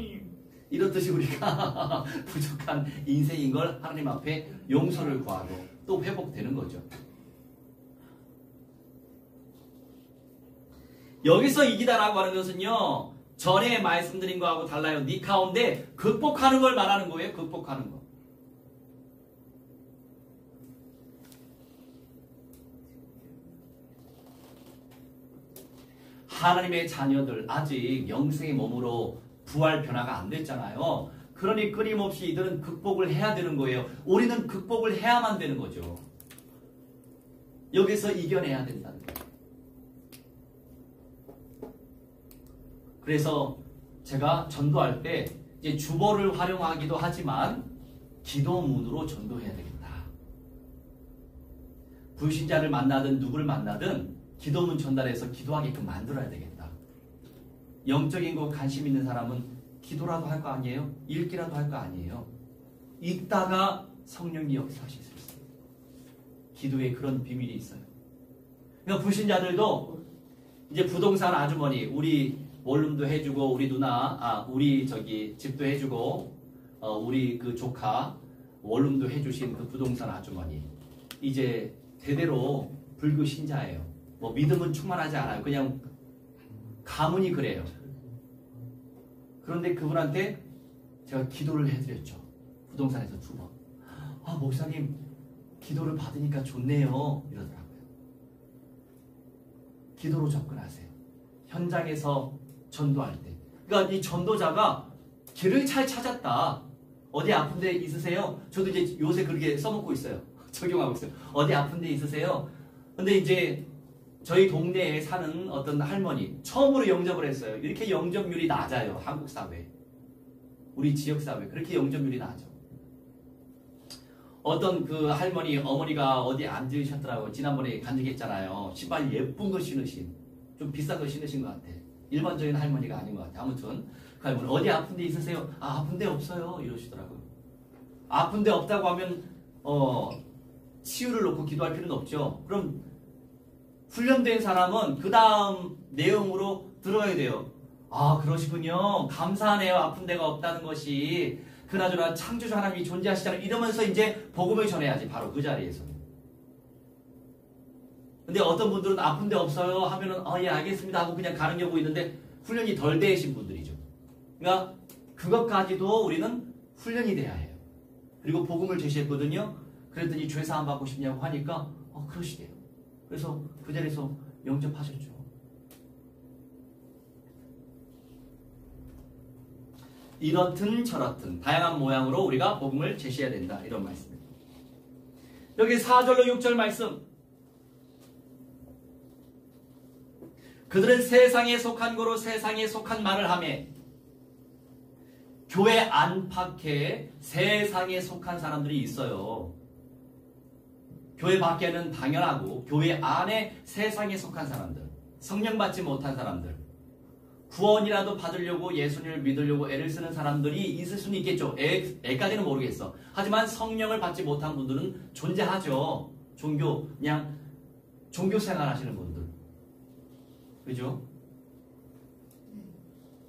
Speaker 1: 이렇듯이 우리가 부족한 인생인 걸 하나님 앞에 용서를 구하고 또 회복되는 거죠. 여기서 이기다라고 하는 것은요, 전에 말씀드린 거하고 달라요. 네 가운데 극복하는 걸 말하는 거예요. 극복하는 거. 하나님의 자녀들 아직 영생의 몸으로 부활 변화가 안 됐잖아요. 그러니 끊임없이 이들은 극복을 해야 되는 거예요. 우리는 극복을 해야만 되는 거죠. 여기서 이겨내야 된다는 거예요. 그래서 제가 전도할 때 이제 주보를 활용하기도 하지만 기도문으로 전도해야 되겠다. 불신자를 만나든 누구를 만나든 기도문 전달해서 기도하게끔 만들어야 되겠다. 영적인 거 관심 있는 사람은 기도라도 할 거 아니에요? 읽기라도 할 거 아니에요? 읽다가 성령이 역사하실 수 있어요. 기도에 그런 비밀이 있어요. 그러니까 불신자들도 이제 부동산 아주머니, 우리 원룸도 해주고, 우리 누나, 우리 집도 해주고, 우리 그 조카, 원룸도 해주신 그 부동산 아주머니. 이제 대대로 불교 신자예요. 뭐 믿음은 충만하지 않아요. 그냥 가문이 그래요. 그런데 그분한테 제가 기도를 해드렸죠. 부동산에서 2번. 목사님, 기도를 받으니까 좋네요. 이러더라고요. 기도로 접근하세요. 현장에서 전도할 때. 그러니까 이 전도자가 길을 잘 찾았다. 어디 아픈 데 있으세요? 저도 이제 요새 그렇게 써먹고 있어요. 적용하고 있어요. 어디 아픈 데 있으세요? 근데 이제 저희 동네에 사는 어떤 할머니 처음으로 영접을 했어요. 이렇게 영접률이 낮아요. 한국 사회. 우리 지역 사회. 그렇게 영접률이 낮아. 어떤 그 할머니 어머니가 어디 앉으셨더라고요. 지난번에 간증했잖아요. 신발 예쁜 거 신으신, 좀 비싼 거 신으신 것 같아. 일반적인 할머니가 아닌 것 같아. 아무튼 그 할머니 어디 아픈 데 있으세요? 아픈 데 없어요. 이러시더라고요. 아픈 데 없다고 하면 치유를 놓고 기도할 필요는 없죠. 그럼 훈련된 사람은 그 다음 내용으로 들어야 돼요. 그러시군요. 감사하네요. 아픈 데가 없다는 것이. 그나저나 창조주 하나님이 존재하시잖아요. 이러면서 이제 복음을 전해야지. 바로 그 자리에서는. 근데 어떤 분들은 아픈 데 없어요 하면은 예 알겠습니다 하고 그냥 가는 경우 있는데 훈련이 덜 되신 분들이죠. 그러니까 그것까지도 우리는 훈련이 돼야 해요. 그리고 복음을 제시했거든요. 그랬더니 죄 사함 받고 싶냐고 하니까 그러시대요. 그래서 그 자리에서 영접하셨죠. 이렇든 저렇든 다양한 모양으로 우리가 복음을 제시해야 된다. 이런 말씀입니다. 여기 4절로 6절 말씀. 그들은 세상에 속한 거로 세상에 속한 말을 하며 교회 안팎에 세상에 속한 사람들이 있어요. 교회 밖에는 당연하고 교회 안에 세상에 속한 사람들, 성령 받지 못한 사람들, 구원이라도 받으려고 예수님을 믿으려고 애를 쓰는 사람들이 있을 수는 있겠죠. 애까지는 모르겠어. 하지만 성령을 받지 못한 분들은 존재하죠. 그냥 종교 생활 하시는 분들. 그죠?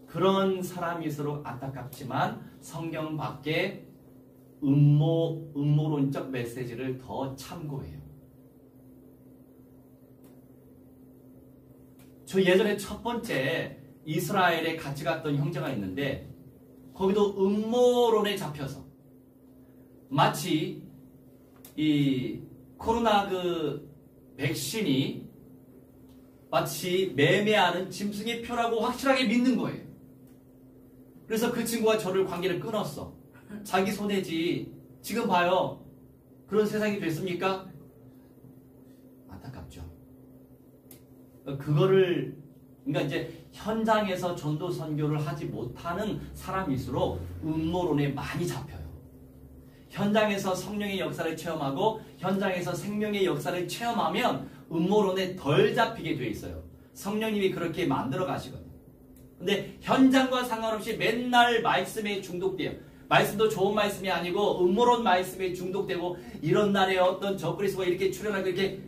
Speaker 1: 그런 사람일수록 안타깝지만 성경 밖에 음모론적 메시지를 더 참고해요. 저 예전에 첫 번째 이스라엘에 같이 갔던 형제가 있는데 거기도 음모론에 잡혀서 마치 이 코로나 그 백신이 마치 매매하는 짐승의 표라고 확실하게 믿는 거예요. 그래서 그 친구가 저를 관계를 끊었어. 자기 손해지. 지금 봐요. 그런 세상이 됐습니까? 안타깝죠. 그러니까 이제 현장에서 전도 선교를 하지 못하는 사람일수록 음모론에 많이 잡혀요. 현장에서 성령의 역사를 체험하고 현장에서 생명의 역사를 체험하면 음모론에 덜 잡히게 돼 있어요. 성령님이 그렇게 만들어 가시거든요. 근데 현장과 상관없이 맨날 말씀에 중독돼요. 말씀도 좋은 말씀이 아니고 음모론 말씀에 중독되고 이런 날에 어떤 저 그리스도가 이렇게 출연하고 이렇게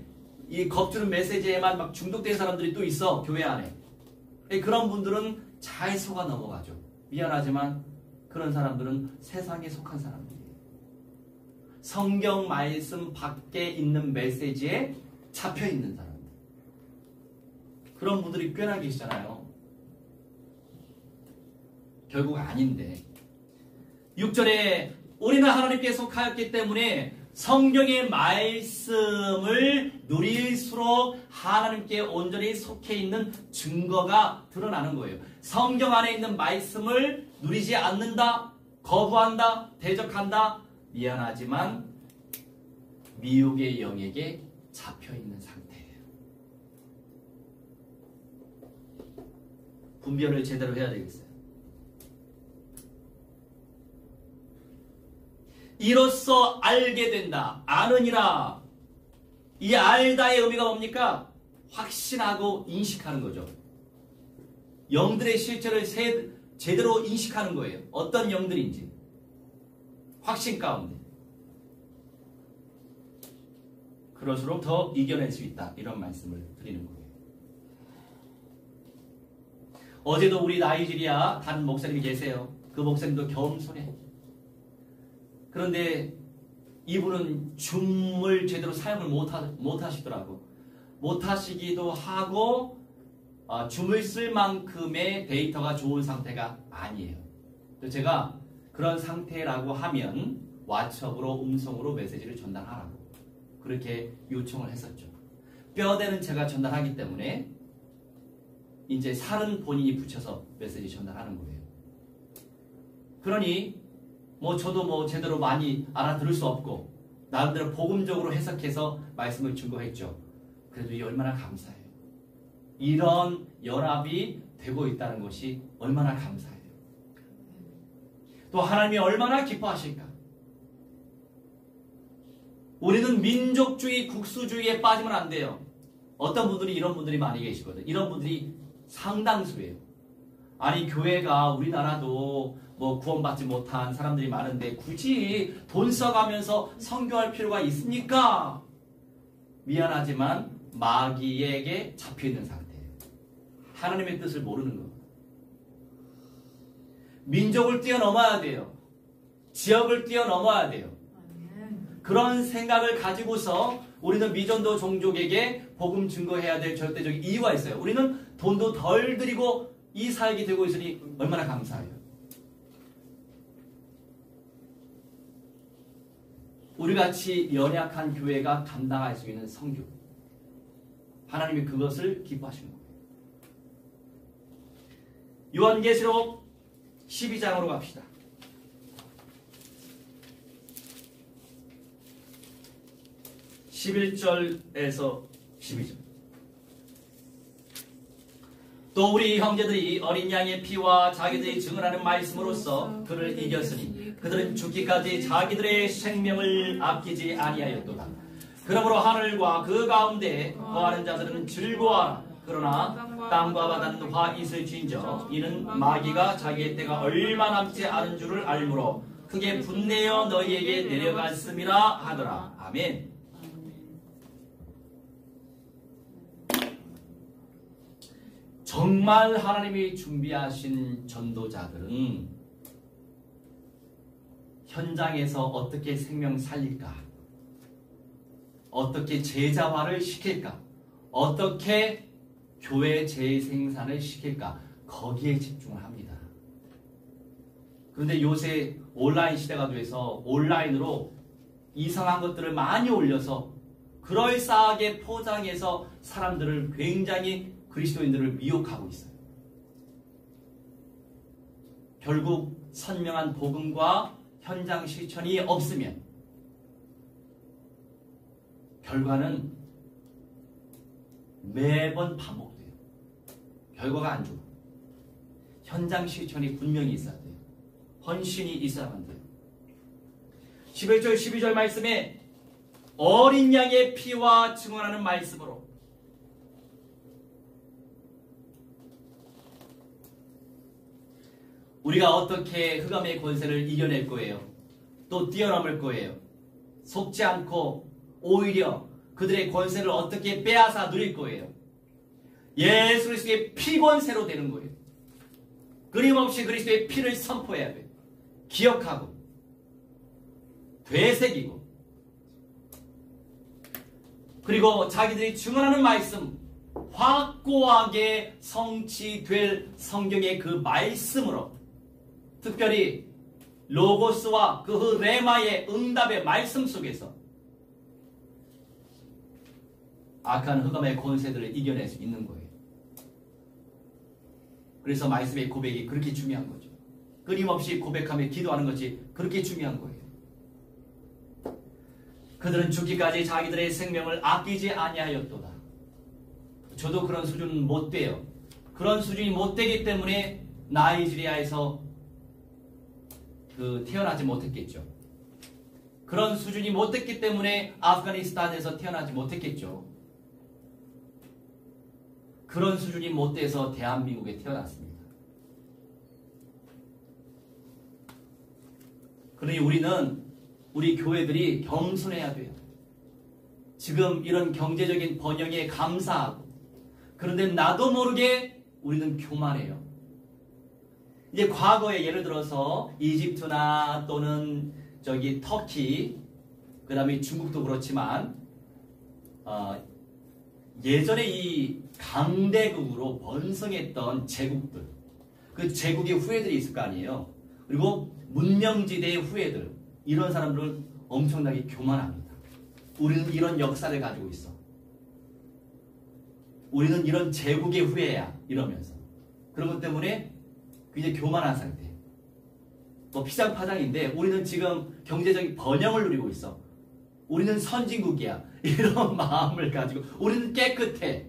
Speaker 1: 이 겁주는 메시지에만 막 중독된 사람들이 또 있어. 교회 안에. 그런 분들은 잘 속아 넘어가죠. 미안하지만 그런 사람들은 세상에 속한 사람들이에요. 성경 말씀 밖에 있는 메시지에 잡혀있는 사람들. 그런 분들이 꽤나 계시잖아요. 결국 아닌데 6절에 우리는 하나님께 속하였기 때문에 성경의 말씀을 누릴수록 하나님께 온전히 속해 있는 증거가 드러나는 거예요. 성경 안에 있는 말씀을 누리지 않는다, 거부한다, 대적한다, 미안하지만 미혹의 영에게 잡혀있는 상태예요. 분별을 제대로 해야 되겠어요. 이로써 알게 된다. 아느니라. 이 알다의 의미가 뭡니까? 확신하고 인식하는 거죠. 영들의 실체를 제대로 인식하는 거예요. 어떤 영들인지. 확신 가운데. 그럴수록 더 이겨낼 수 있다. 이런 말씀을 드리는 거예요. 어제도 우리 나이지리아 다른 목사님이 계세요. 그 목사님도 겸손해. 그런데 이분은 줌을 제대로 사용을 못하시더라고. 못하시기도 하고 줌을 쓸 만큼의 데이터가 좋은 상태가 아니에요. 그래서 제가 그런 상태라고 하면 왓츠업으로 음성으로 메시지를 전달하라고 그렇게 요청을 했었죠. 뼈대는 제가 전달하기 때문에 이제 살은 본인이 붙여서 메시지 전달하는 거예요. 그러니 저도 제대로 많이 알아들을 수 없고 나름대로 복음적으로 해석해서 말씀을 증거했죠. 그래도 얼마나 감사해요. 이런 연합이 되고 있다는 것이 얼마나 감사해요. 또 하나님이 얼마나 기뻐하실까. 우리는 민족주의, 국수주의에 빠지면 안 돼요. 어떤 분들이 이런 분들이 많이 계시거든요. 이런 분들이 상당수예요. 아니 교회가 우리나라도 구원받지 못한 사람들이 많은데 굳이 돈 써가면서 선교할 필요가 있습니까? 미안하지만 마귀에게 잡혀있는 상태예요. 하나님의 뜻을 모르는 거. 민족을 뛰어넘어야 돼요. 지역을 뛰어넘어야 돼요. 그런 생각을 가지고서 우리는 미전도 종족에게 복음 증거해야 될 절대적인 이유가 있어요. 우리는 돈도 덜 들이고 이 사역이 되고 있으니 얼마나 감사해요. 우리같이 연약한 교회가 감당할 수 있는 선교. 하나님이 그것을 기뻐하시는 거예요. 요한계시록 12장으로 갑시다. 11절에서 12절. 또 우리 형제들이 어린 양의 피와 자기들이 증언하는 말씀으로써 그를 이겼으니 그들은 죽기까지 자기들의 생명을 아끼지 아니하였도다. 그러므로 하늘과 그 가운데 거하는 자들은 즐거워하라. 그러나 땅과 바다는 화 있을진저 이는 마귀가 자기의 때가 얼마 남지 않은 줄을 알므로 크게 분내어 너희에게 내려갔음이라 하더라. 아멘. 정말 하나님이 준비하신 전도자들은 현장에서 어떻게 생명 살릴까? 어떻게 제자화를 시킬까? 어떻게 교회 재생산을 시킬까? 거기에 집중을 합니다. 그런데 요새 온라인 시대가 돼서 온라인으로 이상한 것들을 많이 올려서 그럴싸하게 포장해서 사람들을 굉장히 그리스도인들을 미혹하고 있어요. 결국 선명한 복음과 현장 실천이 없으면 결과는 매번 반복돼요. 결과가 안 좋아. 현장 실천이 분명히 있어야 돼요. 헌신이 있어야만 돼요. 11절 12절 말씀에 어린 양의 피와 증언하는 말씀으로 우리가 어떻게 흑암의 권세를 이겨낼 거예요. 또 뛰어넘을 거예요. 속지 않고 오히려 그들의 권세를 어떻게 빼앗아 누릴 거예요. 예수 그리스도의 피 권세로 되는 거예요. 끊임없이 그리스도의 피를 선포해야 돼요. 기억하고 되새기고 그리고 자기들이 증언하는 말씀 확고하게 성취될 성경의 그 말씀으로 특별히 로고스와 그 레마의 응답의 말씀 속에서 악한 흑암의 권세들을 이겨낼 수 있는 거예요. 그래서 말씀의 고백이 그렇게 중요한 거죠. 끊임없이 고백하며 기도하는 것이 그렇게 중요한 거예요. 그들은 죽기까지 자기들의 생명을 아끼지 아니하였도다. 저도 그런 수준은 못 돼요. 그런 수준이 못 되기 때문에 나이지리아에서 태어나지 못했겠죠. 그런 수준이 못 됐기 때문에 아프가니스탄에서 태어나지 못했겠죠. 그런 수준이 못 돼서 대한민국에 태어났습니다. 그러니 우리 교회들이 겸손해야 돼요. 지금 이런 경제적인 번영에 감사하고, 그런데 나도 모르게 우리는 교만해요. 이제 과거에 예를 들어서 이집트나 또는 터키, 그 다음에 중국도 그렇지만 예전에 이 강대국으로 번성했던 제국들, 그 제국의 후예들이 있을 거 아니에요. 그리고 문명지대의 후예들, 이런 사람들은 엄청나게 교만합니다. 우리는 이런 역사를 가지고 있어. 우리는 이런 제국의 후예야, 이러면서. 그런 것 때문에 굉장히 교만한 상태. 피상파장인데 우리는 지금 경제적인 번영을 누리고 있어. 우리는 선진국이야. 이런 마음을 가지고 우리는 깨끗해.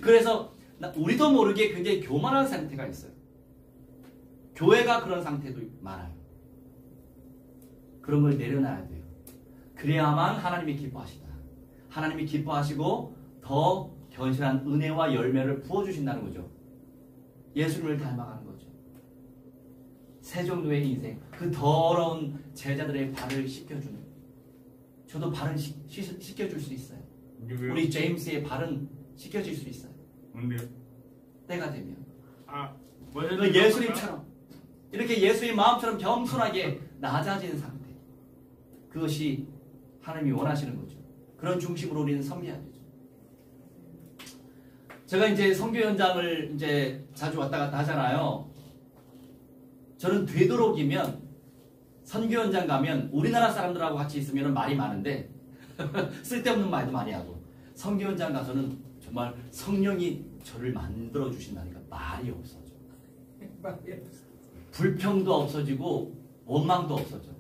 Speaker 1: 그래서 우리도 모르게 굉장히 교만한 상태가 있어요. 교회가 그런 상태도 많아요. 그런 걸 내려놔야 돼요. 그래야만 하나님이 기뻐하시다. 하나님이 기뻐하시고 더 견실한 은혜와 열매를 부어주신다는 거죠. 예수님을 닮아가는 거죠. 세종도의 인생, 그 더러운 제자들의 발을 씻겨주는, 저도 발은 씻겨줄 수 있어요.
Speaker 3: 누구요?
Speaker 1: 우리 제임스의 발은 씻겨질 수 있어요.
Speaker 3: 뭔데요?
Speaker 1: 때가 되면.
Speaker 3: 뭐였는지
Speaker 1: 예수님처럼 이렇게 예수의 마음처럼 겸손하게 낮아지는 상태. 그것이 하나님이 원하시는 거죠. 그런 중심으로 우리는 섬겨야 되죠. 제가 이제 선교 현장을 이제 자주 왔다 갔다 하잖아요. 저는 되도록이면 선교 현장 가면 우리나라 사람들하고 같이 있으면 말이 많은데 쓸데없는 말도 많이 하고, 선교 현장 가서는 정말 성령이 저를 만들어 주신다니까 말이 없어져. 불평도 없어지고 원망도 없어져.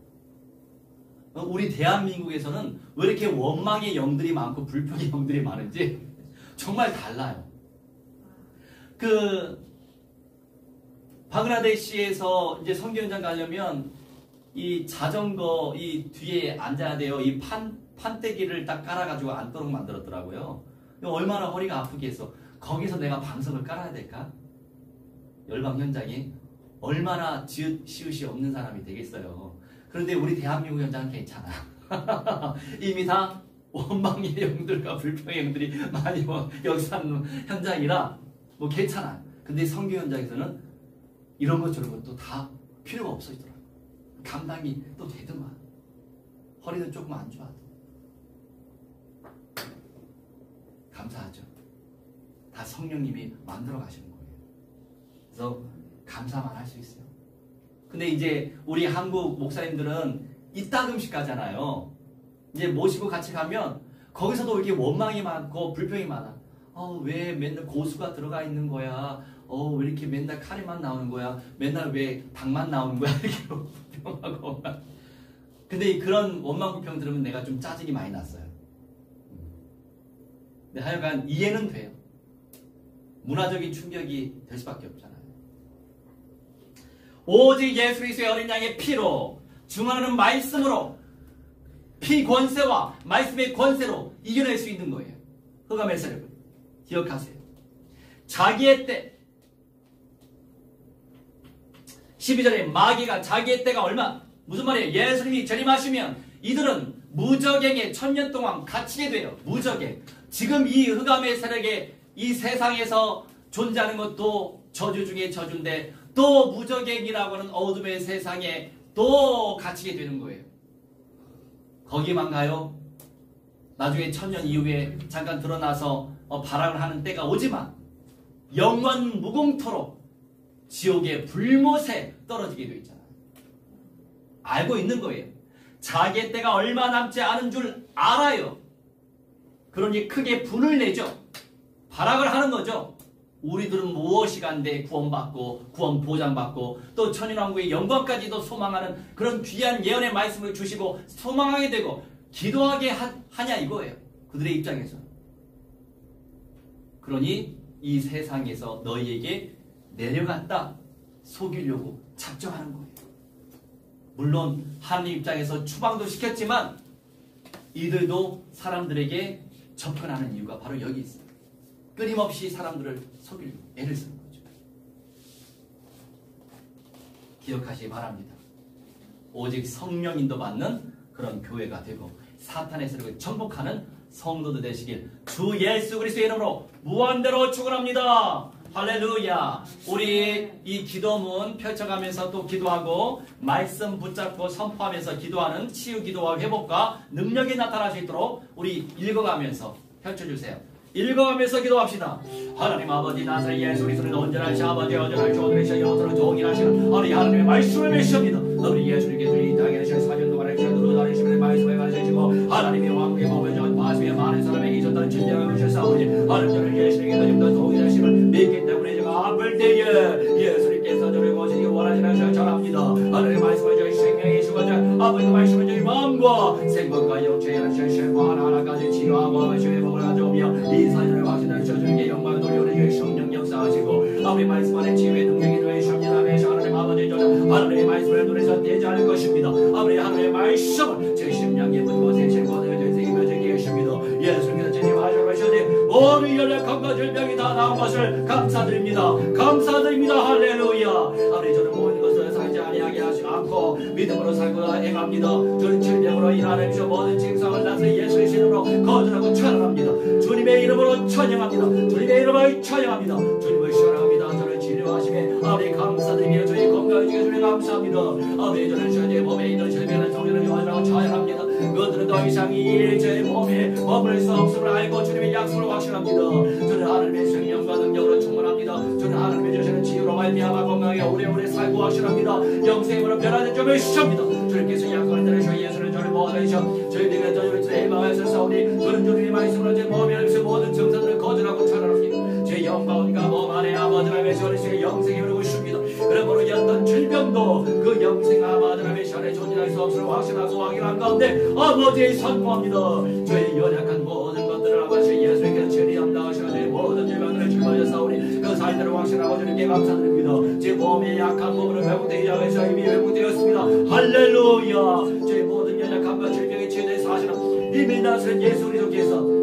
Speaker 1: 우리 대한민국에서는 왜 이렇게 원망의 영들이 많고 불평의 영들이 많은지 정말 달라요. 방글라데시에서 이제 선교 현장 가려면 이 자전거 이 뒤에 앉아야 돼요. 이 판때기를 딱 깔아가지고 앉도록 만들었더라고요. 얼마나 허리가 아프겠어. 거기서 내가 방석을 깔아야 될까? 열방 현장이 얼마나 시읒이 없는 사람이 되겠어요. 그런데 우리 대한민국 현장은 괜찮아. 이미 다 원망의 영들과 불평의 영들이 많이 역사하는 현장이라 괜찮아. 근데 선교 현장에서는 이런 것 저런 것도 다 필요가 없어지더라고. 감당이 또 되더만. 허리는 조금 안 좋아도. 감사하죠. 다 성령님이 만들어 가시는 거예요. 그래서 감사만 할 수 있어요. 근데 이제 우리 한국 목사님들은 이따금씩 가잖아요. 이제 모시고 같이 가면 거기서도 이렇게 원망이 많고 불평이 많아. 왜 맨날 고수가 들어가 있는 거야? 왜 이렇게 맨날 카레만 나오는 거야? 맨날 왜 닭만 나오는 거야? 이렇게 불평하고. 근데 그런 원망 불평 들으면 내가 좀 짜증이 많이 났어요. 근데 하여간 이해는 돼요. 문화적인 충격이 될 수밖에 없잖아요. 오직 예수 그리스도의 어린 양의 피로, 중하는 말씀으로, 피 권세와 말씀의 권세로 이겨낼 수 있는 거예요. 흑암의 세력을 기억하세요. 자기의 때, 12절에 마귀가 자기의 때가 얼마, 무슨 말이에요? 예수님이 재림하시면 이들은 무적행에 1000년 동안 갇히게 돼요. 무적행. 지금 이 흑암의 세력에 이 세상에서 존재하는 것도 저주 중에 저주인데 또 무적행이라고 하는 어둠의 세상에 또 갇히게 되는 거예요. 거기만 가요? 나중에 1000년 이후에 잠깐 드러나서 발악을 하는 때가 오지만 영원 무공토록 지옥의 불못에 떨어지게 되어 있잖아요. 알고 있는 거예요. 자기의 때가 얼마 남지 않은 줄 알아요. 그러니 크게 분을 내죠. 발악을 하는 거죠. 우리들은 무엇이 간데 구원받고 구원 보장받고 또 천인왕국의 영광까지도 소망하는 그런 귀한 예언의 말씀을 주시고 소망하게 되고 기도하게 하냐 이거예요. 그들의 입장에서. 그러니 이 세상에서 너희에게 내려갔다 속이려고 작정하는 거예요. 물론 하나님 입장에서 추방도 시켰지만 이들도 사람들에게 접근하는 이유가 바로 여기 있어요. 끊임없이 사람들을 속이려고 애를 쓰는 거죠. 기억하시기 바랍니다. 오직 성령 인도받는 그런 교회가 되고 사탄의 세력을 정복하는 성도들 되시길 주 예수 그리스도의 이름으로 무한대로 축원합니다. 할렐루야. 우리 이 기도문 펼쳐가면서 또 기도하고 말씀 붙잡고 선포하면서 기도하는 치유 기도와 회복과 능력이 나타날 수 있도록 우리 읽어가면서 펼쳐주세요. 읽어가면서 기도합시다. 하나님 아버지 나사렛 예수 그리스도는 언제나 아버지 언제나 조들이셔 여호와는 동일하시는 우리 하나님의 말씀을 맺습니다. 우리 예수님께서 이 땅에 계신 사전 동안에 주는 하나님의 말씀을 가르치시고 하나님의 왕국의 법을 전 마수의 많은 사람에게 있었던 진정을 주셨사오니 하나님을 예수님께서 좀더 동일하심을 믿기 때문에 제가 아플 때에 예수님께서 저를 모시기 원하시는 절절합니다. 하나님의 말씀을 저희 생명이 주거자 아버지 말씀을 저희 마음과 생각과 영체에 하시고 하나하나까지 치료하고 아버지 회복을 가져오며 이 사전을 확신을 주님께 영광을 돌려오는 주의 성령 역사하시고 아버지 말씀 안에 치유의 능력이 되시옵니다. 하나님 아버지 저는 하나님의 말씀을 눈에서 떼지 않을 것입니다. 아버지 하나님의 말씀을 제 심령 깊은 곳에 제 권을 되새기며 제게 계십니다. 예수님께서 주님 하셔가시니 모든 연약함과 질병이 다 나은 것을 감사드립니다. 감사드립니다. 할렐루야. 아버지 저는 모든 것을 살지 아니하게 하지 않고 믿음으로 살고 행합니다. 저는 질병으로 인하여 모든 증상을 나서 예수의 이름으로 거절하고 찬양합니다. 주님의 이름으로 찬양합니다. 주님의 이름을 찬양합니다. 주님을 시원합니다. 저를 치료하심에 아버지 감사드리며 저희 건강을 주시기에 감사합니다. 아버지 저는 저의 몸에 있는 질병을 정리를 요하라고 찬양합니다. 그것들은 더 이상 이 제 몸에 머물 수 없음을 알고 주님의 약속을 확신합니다. 저는 하나님의 생명과 능력으로 충만합니다. 저는 하나님의 주시는 치유로 말미암아 건강하게 오래오래 살고 확신합니다. 영생으로 변화된 점을 시합니다. 주님께서 약속을 들으시고 예수를 저를 모아주시오. 저희들에게 저희를 제 마음에서 싸우니 저는 주님의 말씀으로 제 몸에 알면서 모든 증상들을 거절하고 찬양합니다. 제 영광과 몸 안에 아버지 하나님의 전의식의 영생이 흐르고 있습니다. 그러므로 어떤 질병도 그 영생 아버지 하나님의 전에 존재할 수 없음을 확신하고 확인한 가운데 아버지의 선포합니다. 저의 연약한 모든 것들을 아버지 예수님께서 죄리 담당하시고 저의 모든 질병들을 출발해 싸우니 그 사인들을 확신하고 주님께 감사드립니다. 제 몸의 약한 부분을 회복되기 위해서 이미 회복되었습니다. 할렐루야. 저의 모든 연약함과 질병이 치유되어 사시는 이미 나서는 예수 그리스도께서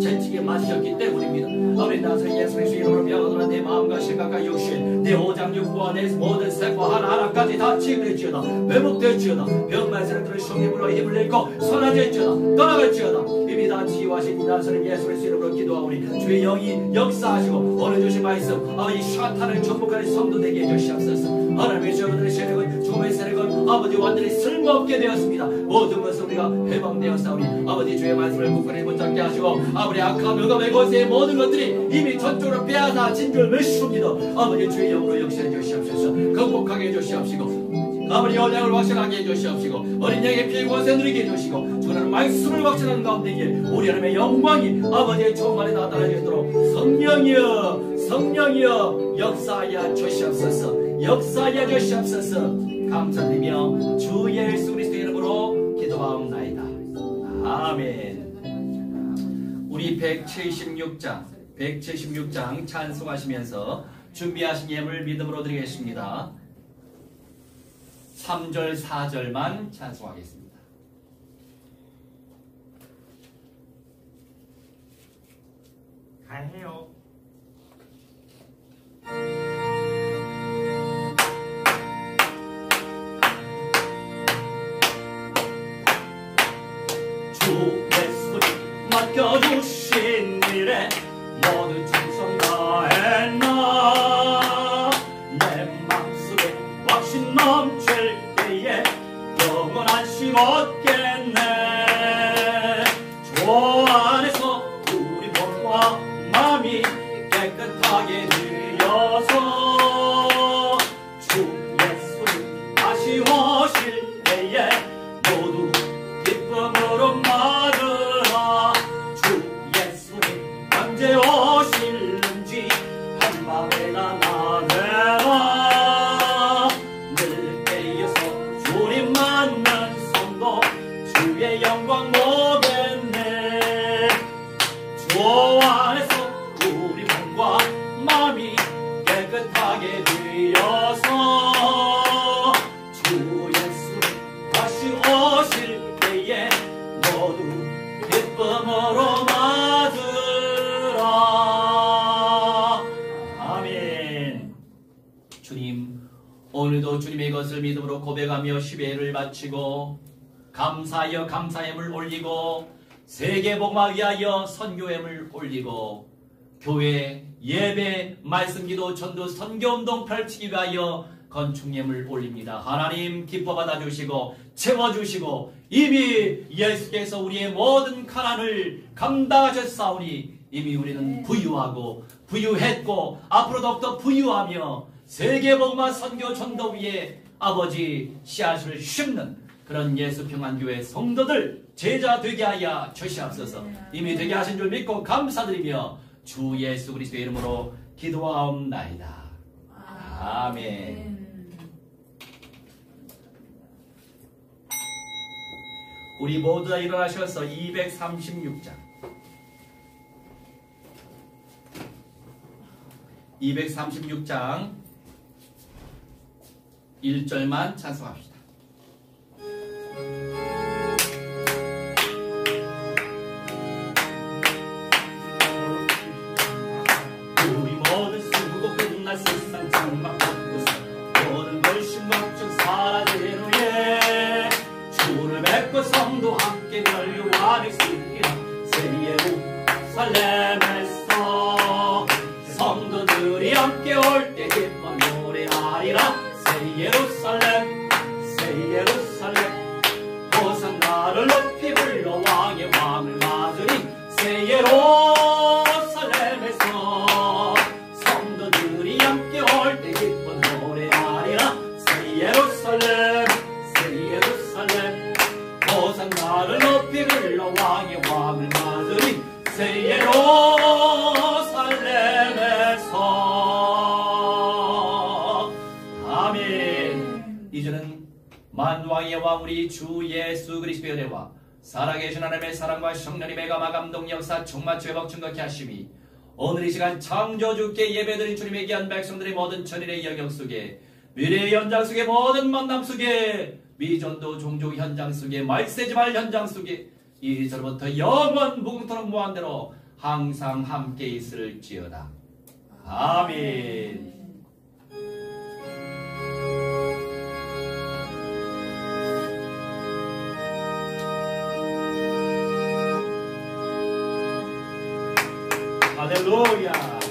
Speaker 1: 채찍에 맞으셨기 때문입니다. 아버지 나서는 예수 그리스도 이름으로 병원으로 내 마음과 생각과 육신 내 오장 육부와 내 모든 색과 하나하나까지 다 치유될지어다. 회복될지어다. 병만세를 들은 성령으로 힘을 내고 선하질지어다. 떠나갈지어다. 이미 다 치유하신 이 나서는 예수 그리스도 이름으로 기도하오니 주의 영이 역사하시고 오늘 주신 말씀 아버지 사탄을 정복하는 성도 되게 해주시옵소서. 하나님의 저들의 세력은 죽음의 세력은 아버지 완전히 쓸모없게 되었습니다. 모든 것을 우리가 해방되었사오니 아버지 주의 말씀을 굳건히 붙잡게 하시고 아버지 악한 의감의 것의 모든 것들이 이미 저쪽으로 빼앗아진 줄 믿습니다. 아버지 주의 영으로 역사해 주시옵소서. 극복하게 해주시옵시고 아버지 언약을 확실하게 해주시옵시고 어린 양의 피의 권세 누리게 해주시고 주는 말씀을 확신하는 가운데에 우리 하나님의 영광이 아버지의 총괄에 나타나지도록 성령이여 역사하여 주시옵소서. 역사하여 주시옵소서. 감사드리며 주 예수 그리스도의 이름으로 기도하옵나이다. 아멘. 우리 176장 찬송하시면서 준비하신 예물 믿음으로 드리겠습니다. 3절 4절만 찬송하겠습니다.
Speaker 3: 가해요.
Speaker 1: 주 예수님 맡겨주신 일에 모든 충성 다했나. 내 맘속에 확신 넘칠 때에 영원한 쉼 얻겠네. 주 안에서 우리 몸과 마음이 아멘. 주님, 오늘도 주님의 것을 믿음으로 고백하며 시배를 바치고 감사하여 감사함을 올리고 세계복음화 위하여 선교함을 올리고 교회, 예배, 말씀기도, 전도, 선교운동 펼치기 위하여 건축예물 올립니다. 하나님 기뻐 받아주시고 채워주시고 이미 예수께서 우리의 모든 가난을 감당하셨사오니 이미 우리는 부유하고 부유했고 앞으로 더욱더 부유하며 세계복음화 선교 전도 위에 아버지 씨앗을 심는 그런 예수평안교회 성도들 제자 되게 하여 주시옵소서. 이미 되게 하신 줄 믿고 감사드리며 주 예수 그리스도의 이름으로 기도하옵나이다. 아멘. 우리 모두 다 일어나셔서 236장 1절만 찬송합시다. 우리 모두 쓰고 끝날 세상 장막 벗고서 모든 걸 심각적 사라진 후에 주를 뵙고 성도 함께 멸류관을 쓰기라. 새 예루살렘에서 성도들이 함께 올 때 기뻐 노래하리라. 새 예루살렘 새 예루살렘 호산나를 높이 불러 왕의 왕을 맞으리. 새 예루살렘에서 성도들이 함께 올 때 기뻐 노래하리라. 새 예루살렘 새 예루살렘 호산나를 높이 불러 왕의 왕을 맞으리. 새 예루살렘에서 아멘. 이제는 만왕의 왕 우리 주 예수 그리스도의 은혜와 살아계신 하나님의 사랑과 성령님의 감화 감동 역사 충만치 회복 증거케 하심이 오늘 이 시간 창조주께 예배드린 주님의 귀한 백성들의 모든 천일의 영역 속에 미래의 현장 속에 모든 만남 속에 미전도 종족 현장 속에 말세지말 현장 속에 이제부터 영원 무궁토록 무한대로 항상 함께 있을지어다. 아멘. 할렐루야.